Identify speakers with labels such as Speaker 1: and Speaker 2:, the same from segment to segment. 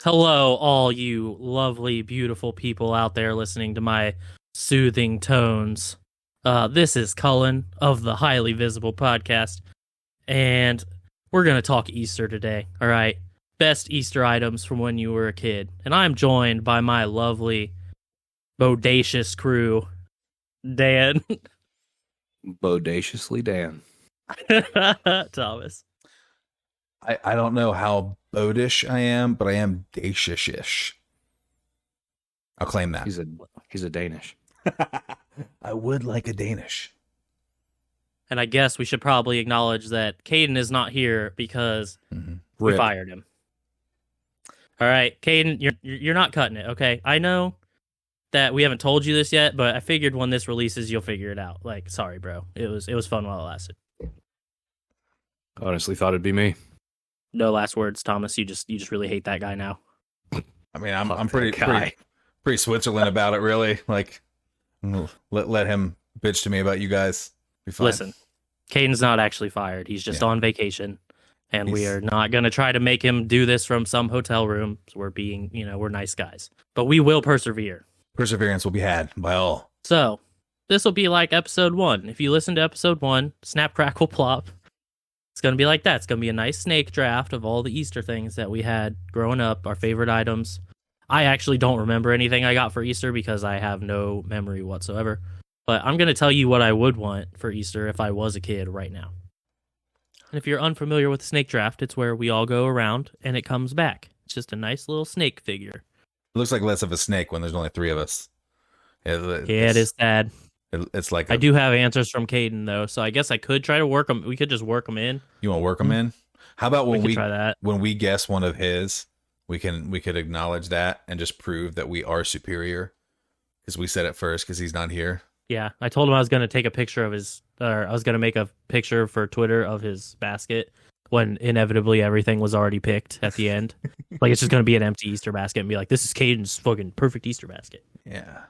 Speaker 1: Hello, all you lovely, beautiful people out there listening to my soothing tones. This is Cullen of the Highly Visible Podcast, and we're going to talk Easter today, all right? Best Easter items from when you were a kid. And I'm joined by my lovely, bodacious crew, Dan.
Speaker 2: Bodaciously Dan.
Speaker 1: Thomas.
Speaker 3: I don't know how bodish I am, but I am dacious-ish. I'll claim that.
Speaker 2: He's a Danish.
Speaker 3: I would like a Danish.
Speaker 1: And I guess we should probably acknowledge that Caden is not here because we
Speaker 3: Rip.
Speaker 1: fired him. All right, Caden, you're not cutting it, okay? I know that we haven't told you this yet, but I figured when this releases, you'll figure it out. Like, sorry, bro. It was fun while it lasted.
Speaker 2: Honestly, thought it'd be me.
Speaker 1: No last words, Thomas. You just really hate that guy now.
Speaker 3: I mean, I'm
Speaker 2: Fuck
Speaker 3: pretty
Speaker 2: that guy.
Speaker 3: pretty Switzerland about it, really. Like, let him bitch to me about you guys. Be fine.
Speaker 1: Listen, Caden's not actually fired. He's just on vacation, and we are not going to try to make him do this from some hotel room. So we're being, we're nice guys, but we will persevere.
Speaker 3: Perseverance will be had by all.
Speaker 1: So this will be like episode 1. If you listen to episode 1, Snap, Crackle, Plop, it's going to be like that. It's going to be a nice snake draft of all the Easter things that we had growing up, our favorite items. I actually don't remember anything I got for Easter because I have no memory whatsoever. But I'm going to tell you what I would want for Easter if I was a kid right now. And if you're unfamiliar with the snake draft, it's where we all go around and it comes back. It's just a nice little snake figure.
Speaker 3: It looks like less of a snake when there's only 3 of us.
Speaker 1: It is sad.
Speaker 3: It's like
Speaker 1: I do have answers from Caden, though, so I guess I could try to work them. We could just work them in.
Speaker 3: You want to work them in? How about when
Speaker 1: we try that?
Speaker 3: When we guess one of his, we could acknowledge that and just prove that we are superior because we said it first because he's not here.
Speaker 1: Yeah, I told him I was going to take a picture of I was going to make a picture for Twitter of his basket when inevitably everything was already picked at the end. Like, it's just going to be an empty Easter basket and be like, this is Caden's fucking perfect Easter basket.
Speaker 3: Yeah.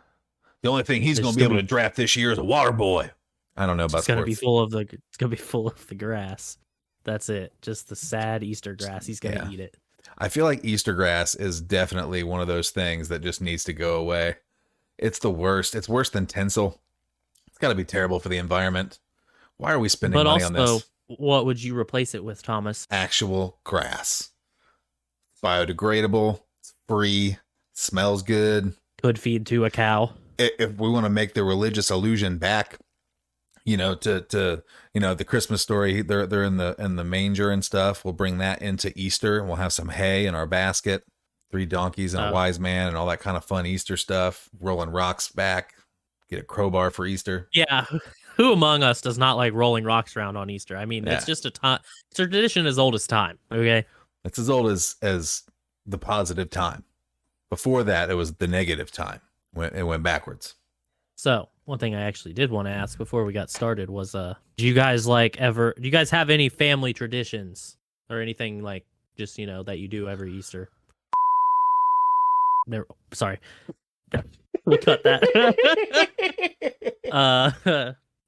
Speaker 3: The only thing he's going to be able to draft this year is a water boy. I don't know about
Speaker 1: It's going to be full of the grass. That's it. Just the sad Easter grass. He's going to eat it.
Speaker 3: I feel like Easter grass is definitely one of those things that just needs to go away. It's the worst. It's worse than tinsel. It's got to be terrible for the environment. Why are we spending money on this?
Speaker 1: What would you replace it with, Thomas?
Speaker 3: Actual grass. Biodegradable. It's free. Smells good.
Speaker 1: Could feed to a cow.
Speaker 3: If we want to make the religious illusion back, to the Christmas story, they're in the manger and stuff. We'll bring that into Easter and we'll have some hay in our basket, 3 donkeys and a wise man and all that kind of fun Easter stuff. Rolling rocks back, get a crowbar for Easter.
Speaker 1: Yeah. Who among us does not like rolling rocks around on Easter? I mean, that's just it's a tradition as old as time. Okay.
Speaker 3: It's as old as the positive time. Before that, it was the negative time. It went backwards. So
Speaker 1: one thing I actually did want to ask before we got started was, do you guys have any family traditions or anything like just, that you do every Easter? There, sorry. We'll cut that.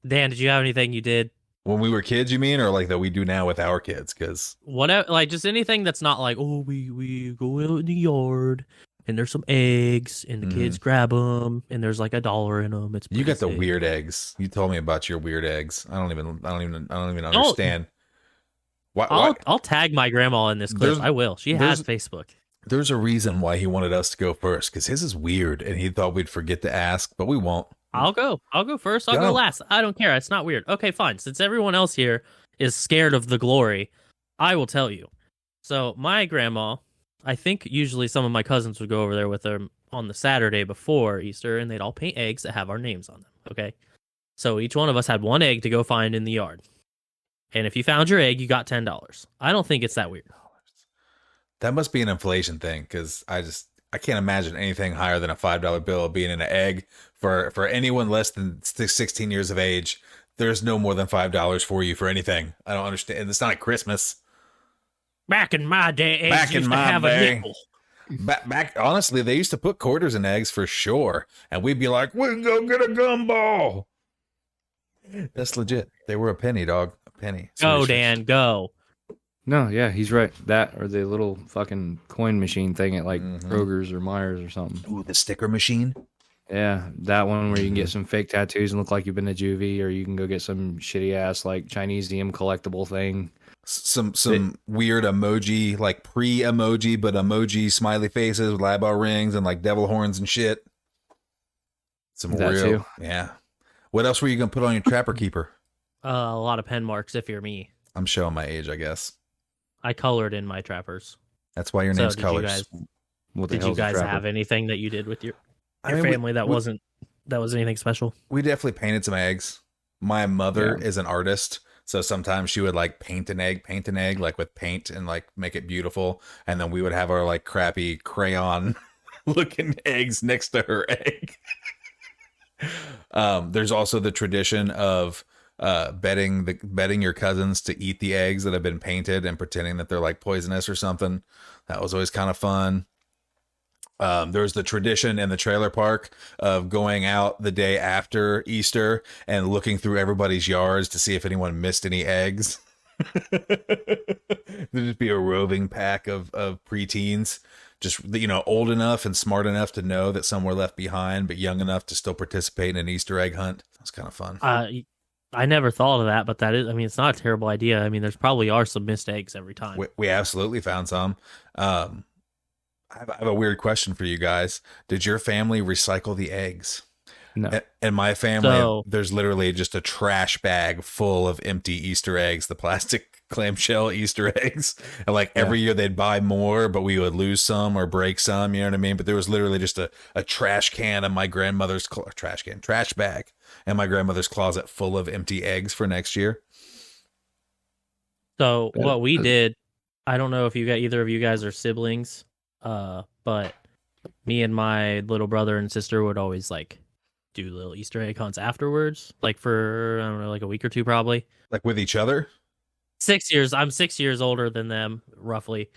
Speaker 1: Dan, did you have anything you did
Speaker 3: when we were kids, you mean, or like that we do now with our kids? Because
Speaker 1: whatever, like just anything that's not like, oh, we go out in the yard and there's some eggs and the kids grab them and there's like $1 in them. It's
Speaker 3: you got the
Speaker 1: sick.
Speaker 3: weird eggs. You told me about your weird eggs. I don't even understand.
Speaker 1: I'll tag my grandma in this clip. I will. She has Facebook.
Speaker 3: There's a reason why he wanted us to go first because his is weird and he thought we'd forget to ask, but we won't.
Speaker 1: I'll go first. I'll go last. I don't care. It's not weird. Okay, fine. Since everyone else here is scared of the glory, I will tell you. So my grandma, I think usually some of my cousins would go over there with them on the Saturday before Easter, and they'd all paint eggs that have our names on them. Okay, so each one of us had 1 egg to go find in the yard, and if you found your egg, you got $10. I don't think it's that weird.
Speaker 3: That must be an inflation thing because I can't imagine anything higher than a $5 bill being in an egg for anyone less than 16 years of age. There's no more than $5 for you for anything. I don't understand. It's not like Christmas.
Speaker 1: Back in my day, eggs used to have a nickel.
Speaker 3: Back, honestly, they used to put quarters in eggs for sure, and we'd be like, "We can go get a gumball." That's legit. They were a penny, dog. A penny.
Speaker 1: Go, Dan, go.
Speaker 2: No, yeah, he's right. That or the little fucking coin machine thing at like Kroger's or Myers or something.
Speaker 3: Ooh, the sticker machine.
Speaker 2: Yeah, that one where you can get some fake tattoos and look like you've been to juvie, or you can go get some shitty ass like Chinese DM collectible thing.
Speaker 3: Some weird emoji, like pre-emoji, but emoji smiley faces with eyebrow rings and like devil horns and shit. Some
Speaker 2: That
Speaker 3: real,
Speaker 2: too.
Speaker 3: yeah. What else were you gonna put on your Trapper Keeper?
Speaker 1: A lot of pen marks if you're me.
Speaker 3: I'm showing my age, I guess.
Speaker 1: I colored in my trappers.
Speaker 3: That's why your
Speaker 1: So
Speaker 3: name's
Speaker 1: did
Speaker 3: Colors.
Speaker 1: Did you guys have anything that you did with your
Speaker 3: I mean,
Speaker 1: family that was anything special?
Speaker 3: We definitely painted some eggs. My mother
Speaker 2: Yeah.
Speaker 3: is an artist, so sometimes she would like paint an egg like with paint and like make it beautiful, and then we would have our like crappy crayon looking eggs next to her egg. There's also the tradition of betting your cousins to eat the eggs that have been painted and pretending that they're like poisonous or something. That was always kind of fun. There's the tradition in the trailer park of going out the day after Easter and looking through everybody's yards to see if anyone missed any eggs. There'd just be a roving pack of preteens, just, you know, old enough and smart enough to know that some were left behind, but young enough to still participate in an Easter egg hunt. That's kind of fun.
Speaker 1: I never thought of that, but that is, I mean, it's not a terrible idea. I mean, there's probably are some missed eggs every time.
Speaker 3: We absolutely found some. I have a weird question for you guys. Did your family recycle the eggs?
Speaker 2: No.
Speaker 3: In my family,
Speaker 1: So-
Speaker 3: there's literally just a trash bag full of empty Easter eggs, the plastic clamshell Easter eggs. And like every year they'd buy more, but we would lose some or break some, you know what I mean? But there was literally just a trash can in my grandmother's trash bag in my grandmother's closet full of empty eggs for next year.
Speaker 1: So what we did, I don't know if either of you guys are siblings, but me and my little brother and sister would always like do little Easter egg hunts afterwards, like for, I don't know, like a week or two probably.
Speaker 3: Like with each other?
Speaker 1: 6 years. I'm 6 years older than them, roughly.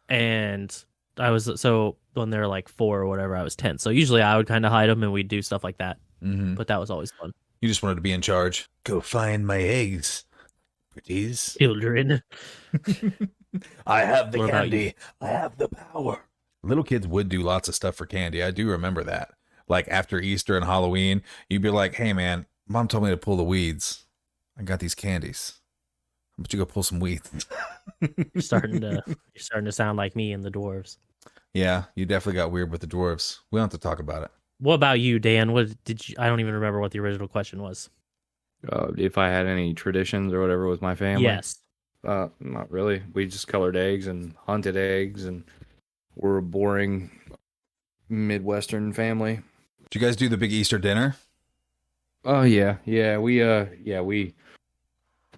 Speaker 1: And I was, so when they're like 4 or whatever, I was 10. So usually I would kind of hide them and we'd do stuff like that.
Speaker 3: Mm-hmm.
Speaker 1: But that was always fun.
Speaker 3: You just wanted to be in charge. Go find my eggs, pretties.
Speaker 1: Children.
Speaker 3: I have the
Speaker 1: What about
Speaker 3: candy. I have the power. Little kids would do lots of stuff for candy. I do remember that. Like after Easter and Halloween, you'd be like, hey man, mom told me to pull the weeds. I got these candies. How about you go pull some weeds?
Speaker 1: You're starting to sound like me and the dwarves.
Speaker 3: Yeah, you definitely got weird with the dwarves. We don't have to talk about it.
Speaker 1: What about you, Dan? What did you? I don't even remember what the original question was.
Speaker 2: If I had any traditions or whatever with my family.
Speaker 1: Yes.
Speaker 2: Not really. We just colored eggs and hunted eggs, and we're a boring Midwestern family.
Speaker 3: Did you guys do the big Easter dinner?
Speaker 2: Oh yeah. We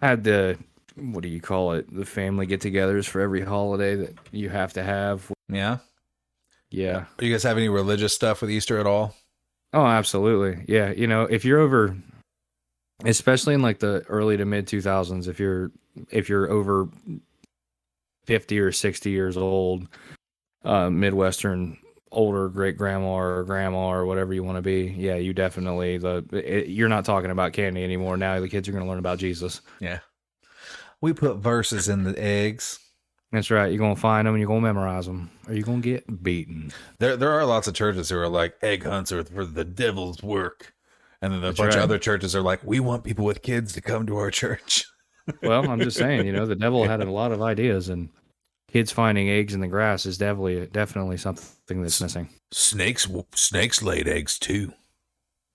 Speaker 2: had the, what do you call it? The family get-togethers for every holiday that you have to have.
Speaker 3: Yeah.
Speaker 2: Yeah.
Speaker 3: Do you guys have any religious stuff with Easter at all?
Speaker 2: Oh, absolutely. Yeah. You know, if you're over, especially in like the early to mid 2000s, if you're over 50 or 60 years old, Midwestern, older great grandma or grandma or whatever you want to be, yeah, you definitely, you're not talking about candy anymore. Now the kids are going to learn about Jesus.
Speaker 3: Yeah. We put verses in the eggs.
Speaker 2: That's right. You're going to find them and you're going to memorize them, or you're going to get beaten.
Speaker 3: There are lots of churches who are like, egg hunts are for the devil's work. And then a bunch of other churches are like, we want people with kids to come to our church.
Speaker 2: Well, I'm just saying, you know, the devil had a lot of ideas, and kids finding eggs in the grass is definitely something that's missing.
Speaker 3: Snakes laid eggs too.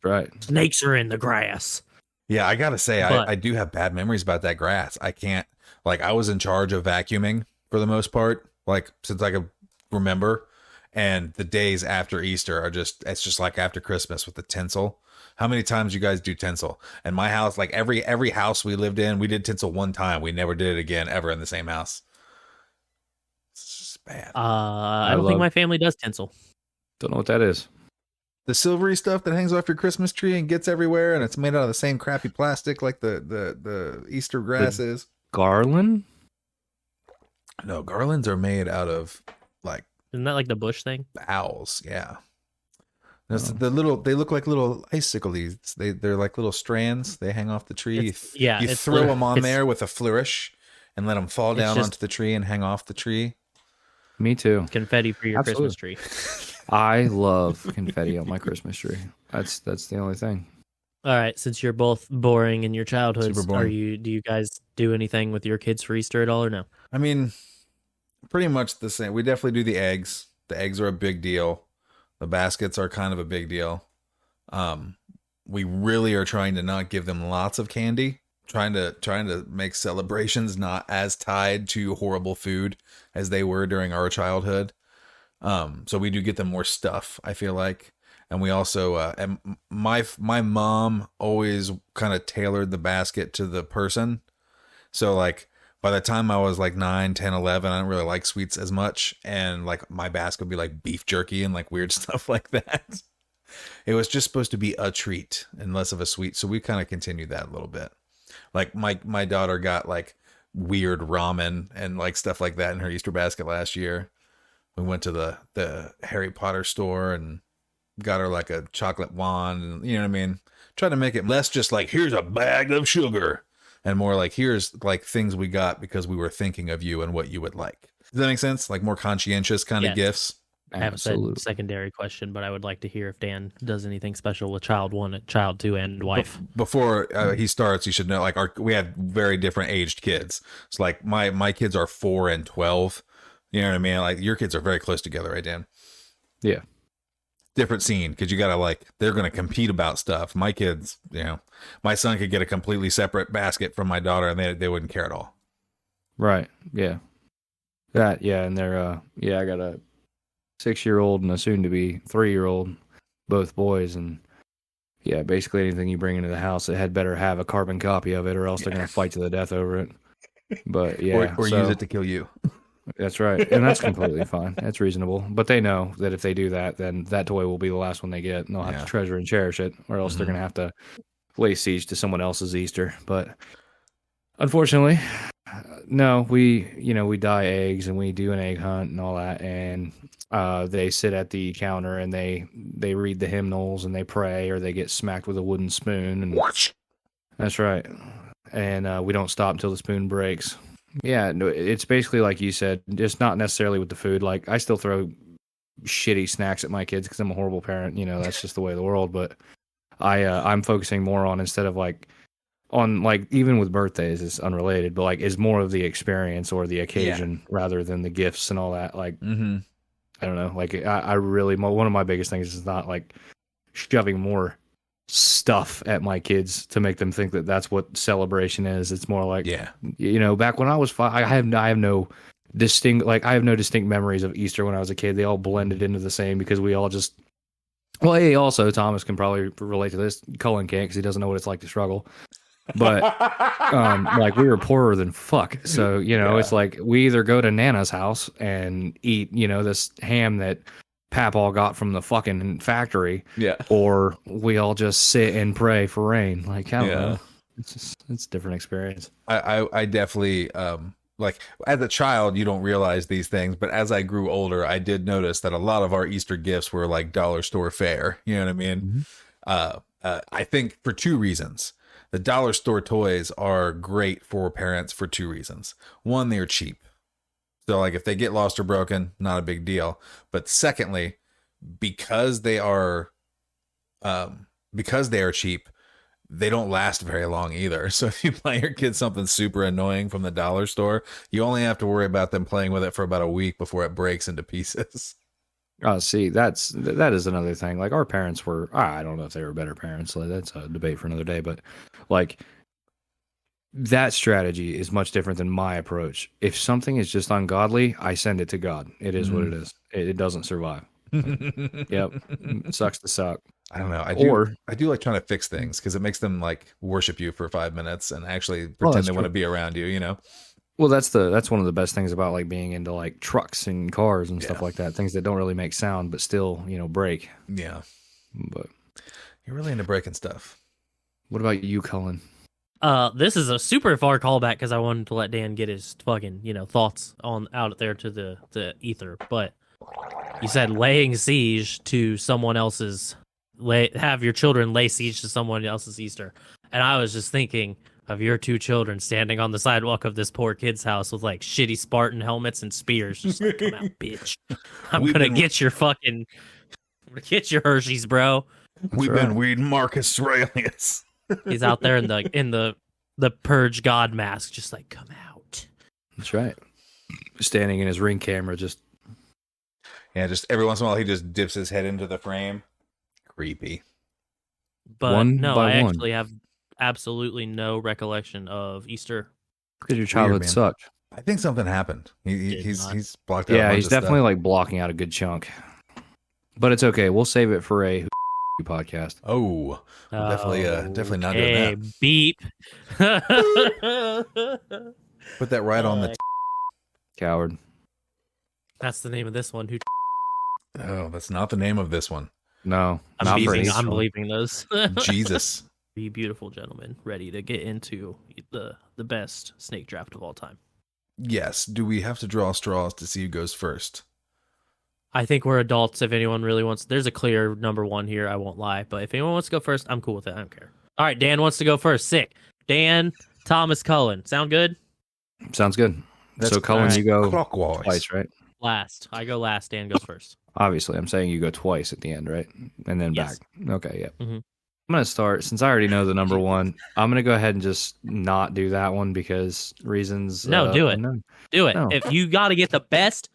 Speaker 2: Right.
Speaker 1: Snakes are in the grass.
Speaker 3: Yeah, I gotta say,
Speaker 1: But-
Speaker 3: I do have bad memories about that grass. I can't, like, I was in charge of vacuuming for the most part, like, since I could remember. And the days after Easter are it's just like after Christmas with the tinsel. How many times you guys do tinsel? In my house, like every house we lived in, we did tinsel one time. We never did it again ever in the same house. It's just bad.
Speaker 1: I don't think my family does tinsel.
Speaker 2: Don't know what that is.
Speaker 3: The silvery stuff that hangs off your Christmas tree and gets everywhere, and it's made out of the same crappy plastic like the Easter grass is.
Speaker 2: Garland?
Speaker 3: No, garlands are made out of like
Speaker 1: Isn't that like the bush thing?
Speaker 3: owls. Yeah. They look like little icicles. They're like little strands. They hang off the tree. You throw them on there with a flourish, and let them fall
Speaker 1: It's
Speaker 3: down
Speaker 1: just-
Speaker 3: onto the tree and hang off the tree.
Speaker 2: Me too.
Speaker 1: Confetti for your
Speaker 2: Absolutely.
Speaker 1: Christmas tree.
Speaker 2: I love confetti on my Christmas tree. That's the only thing.
Speaker 1: All right, since you're both boring in your childhoods,
Speaker 3: Super boring.
Speaker 1: do you guys do anything with your kids for Easter at all or no?
Speaker 3: I mean, pretty much the same. We definitely do the eggs. The eggs are a big deal. The baskets are kind of a big deal. We really are trying to not give them lots of candy. Trying to make celebrations not as tied to horrible food as they were during our childhood. So we do get them more stuff, I feel like. And we also, and my mom always kind of tailored the basket to the person. So like by the time I was like 9, 10, 11, I didn't really like sweets as much. And like my basket would be like beef jerky and like weird stuff like that. It was just supposed to be a treat and less of a sweet. So we kind of continued that a little bit. Like my daughter got like weird ramen and like stuff like that in her Easter basket last year. We went to the Harry Potter store and got her like a chocolate wand, and you know what I mean? Trying to make it less just like, here's a bag of sugar, and more like, here's like things we got because we were thinking of you and what you would like. Does that make sense? Like more conscientious kind of gifts.
Speaker 1: I have a secondary question, but I would like to hear if Dan does anything special with child 1, child 2, and wife.
Speaker 3: Before he starts, you should know, like we have very different aged kids. So like my kids are 4 and 12. You know what I mean? Like your kids are very close together, right, Dan?
Speaker 2: Yeah.
Speaker 3: Different scene, because you gotta like, they're gonna compete about stuff. My kids, you know, my son could get a completely separate basket from my daughter and they wouldn't care at all.
Speaker 2: Right. Yeah. That, yeah, and they're I got a 6-year-old and a soon to be 3-year-old, both boys, and yeah, basically anything you bring into the house, it had better have a carbon copy of it, or else they're gonna fight to the death over it. But yeah,
Speaker 3: or use it to kill you.
Speaker 2: That's right, and that's completely fine. That's reasonable. But they know that if they do that, then that toy will be the last one they get, and they'll have to treasure and cherish it, or else they're gonna have to lay siege to someone else's Easter. But unfortunately, no, we dye eggs and we do an egg hunt and all that, and they sit at the counter and they read the hymnals and they pray, or they get smacked with a wooden spoon. And
Speaker 3: Watch.
Speaker 2: that's right. And we don't stop until the spoon breaks. Yeah, no, it's basically like you said, just not necessarily with the food. Like I still throw shitty snacks at my kids because I'm a horrible parent. You know, that's just the way of the world. But I'm focusing more on, instead of like on like, even with birthdays, it's unrelated, but like is more of the experience or the occasion rather than the gifts and all that. Like I don't know, like I really, one of my biggest things is not like shoving more stuff at my kids to make them think that that's what celebration is. It's more like, you know, back when I was 5, I have no distinct memories of Easter when I was a kid. They all blended into the same because we all just, well, hey, also Thomas can probably relate to this. Cullen can't because he doesn't know what it's like to struggle. But like we were poorer than fuck, so you know it's like we either go to Nana's house and eat, you know, this ham that Papaw got from the fucking factory, or we all just sit and pray for rain. Like I don't know, it's a different experience.
Speaker 3: I definitely like as a child you don't realize these things, but as I grew older I did notice that a lot of our Easter gifts were like dollar store fare. You know what I mean? I think for 2 reasons. The dollar store toys are great for parents for 2 reasons. One, they're cheap. So like if they get lost or broken, not a big deal. But secondly, because they are cheap, they don't last very long either. So if you buy your kids something super annoying from the dollar store, you only have to worry about them playing with it for about a week before it breaks into pieces.
Speaker 2: Oh, see, that is another thing. Like our parents were, I don't know if they were better parents. Like, that's a debate for another day. But like that strategy is much different than my approach. If something is just ungodly, I send it to God. It is what it is. It doesn't survive. Yep, it sucks to suck.
Speaker 3: I don't know. I do like trying to fix things because it makes them like worship you for 5 minutes and actually pretend they want to be around you. You know.
Speaker 2: Well, that's one of the best things about like being into like trucks and cars and stuff like that. Things that don't really make sound but still, you know, break.
Speaker 3: Yeah.
Speaker 2: But
Speaker 3: you're really into breaking stuff.
Speaker 2: What about you, Cullen?
Speaker 1: This is a super far callback because I wanted to let Dan get his fucking, you know, thoughts on out there to the ether. But you said laying siege to someone else's, have your children lay siege to someone else's Easter, and I was just thinking of your two children standing on the sidewalk of this poor kid's house with like shitty Spartan helmets and spears. Just like, come out, bitch. I'm gonna get your Hershey's, bro.
Speaker 3: We've been reading Marcus Aurelius.
Speaker 1: He's out there in the purge god mask, just like, come out.
Speaker 2: That's right. Standing in his Ring camera, just
Speaker 3: every once in a while he just dips his head into the frame. Creepy.
Speaker 1: But
Speaker 2: one
Speaker 1: no,
Speaker 2: by
Speaker 1: I
Speaker 2: one.
Speaker 1: actually have absolutely no recollection of Easter.
Speaker 2: Because your childhood
Speaker 3: man.
Speaker 2: sucked.
Speaker 3: I think something happened. He's blocked out.
Speaker 2: Yeah, he's definitely like blocking out a good chunk. But it's okay. We'll save it for a podcast.
Speaker 3: Oh, definitely not doing
Speaker 1: Hey,
Speaker 3: that.
Speaker 1: beep.
Speaker 3: Put that right on the.
Speaker 2: Coward.
Speaker 1: That's the name of this one.
Speaker 3: Oh, that's not the name of this one.
Speaker 2: No,
Speaker 1: I'm
Speaker 2: not for
Speaker 1: beeping.
Speaker 2: this
Speaker 1: I'm
Speaker 2: one.
Speaker 1: leaving those.
Speaker 3: Jesus.
Speaker 1: Be beautiful gentlemen, ready to get into the best snake draft of all time.
Speaker 3: Yes. Do we have to draw straws to see who goes first?
Speaker 1: I think we're adults. If anyone really wants, there's a clear number one here. I won't lie, but if anyone wants to go first, I'm cool with it. I don't care. All right, Dan wants to go first. Sick. Dan, Thomas, Cullen. Sound good?
Speaker 2: Sounds good.
Speaker 3: That's
Speaker 2: So, Cullen,
Speaker 1: right.
Speaker 2: you go
Speaker 3: Clockwise.
Speaker 2: twice, right?
Speaker 1: Last. I go last. Dan goes first.
Speaker 2: Obviously, I'm saying you go twice at the end, right? And then
Speaker 1: Yes.
Speaker 2: back. Okay, yeah.
Speaker 1: Mhm.
Speaker 2: I'm going to start, since I already know the number one, I'm going to go ahead and just not do that one because reasons.
Speaker 1: No, do it.
Speaker 2: unknown.
Speaker 1: Do it.
Speaker 2: No.
Speaker 1: If you got to get the best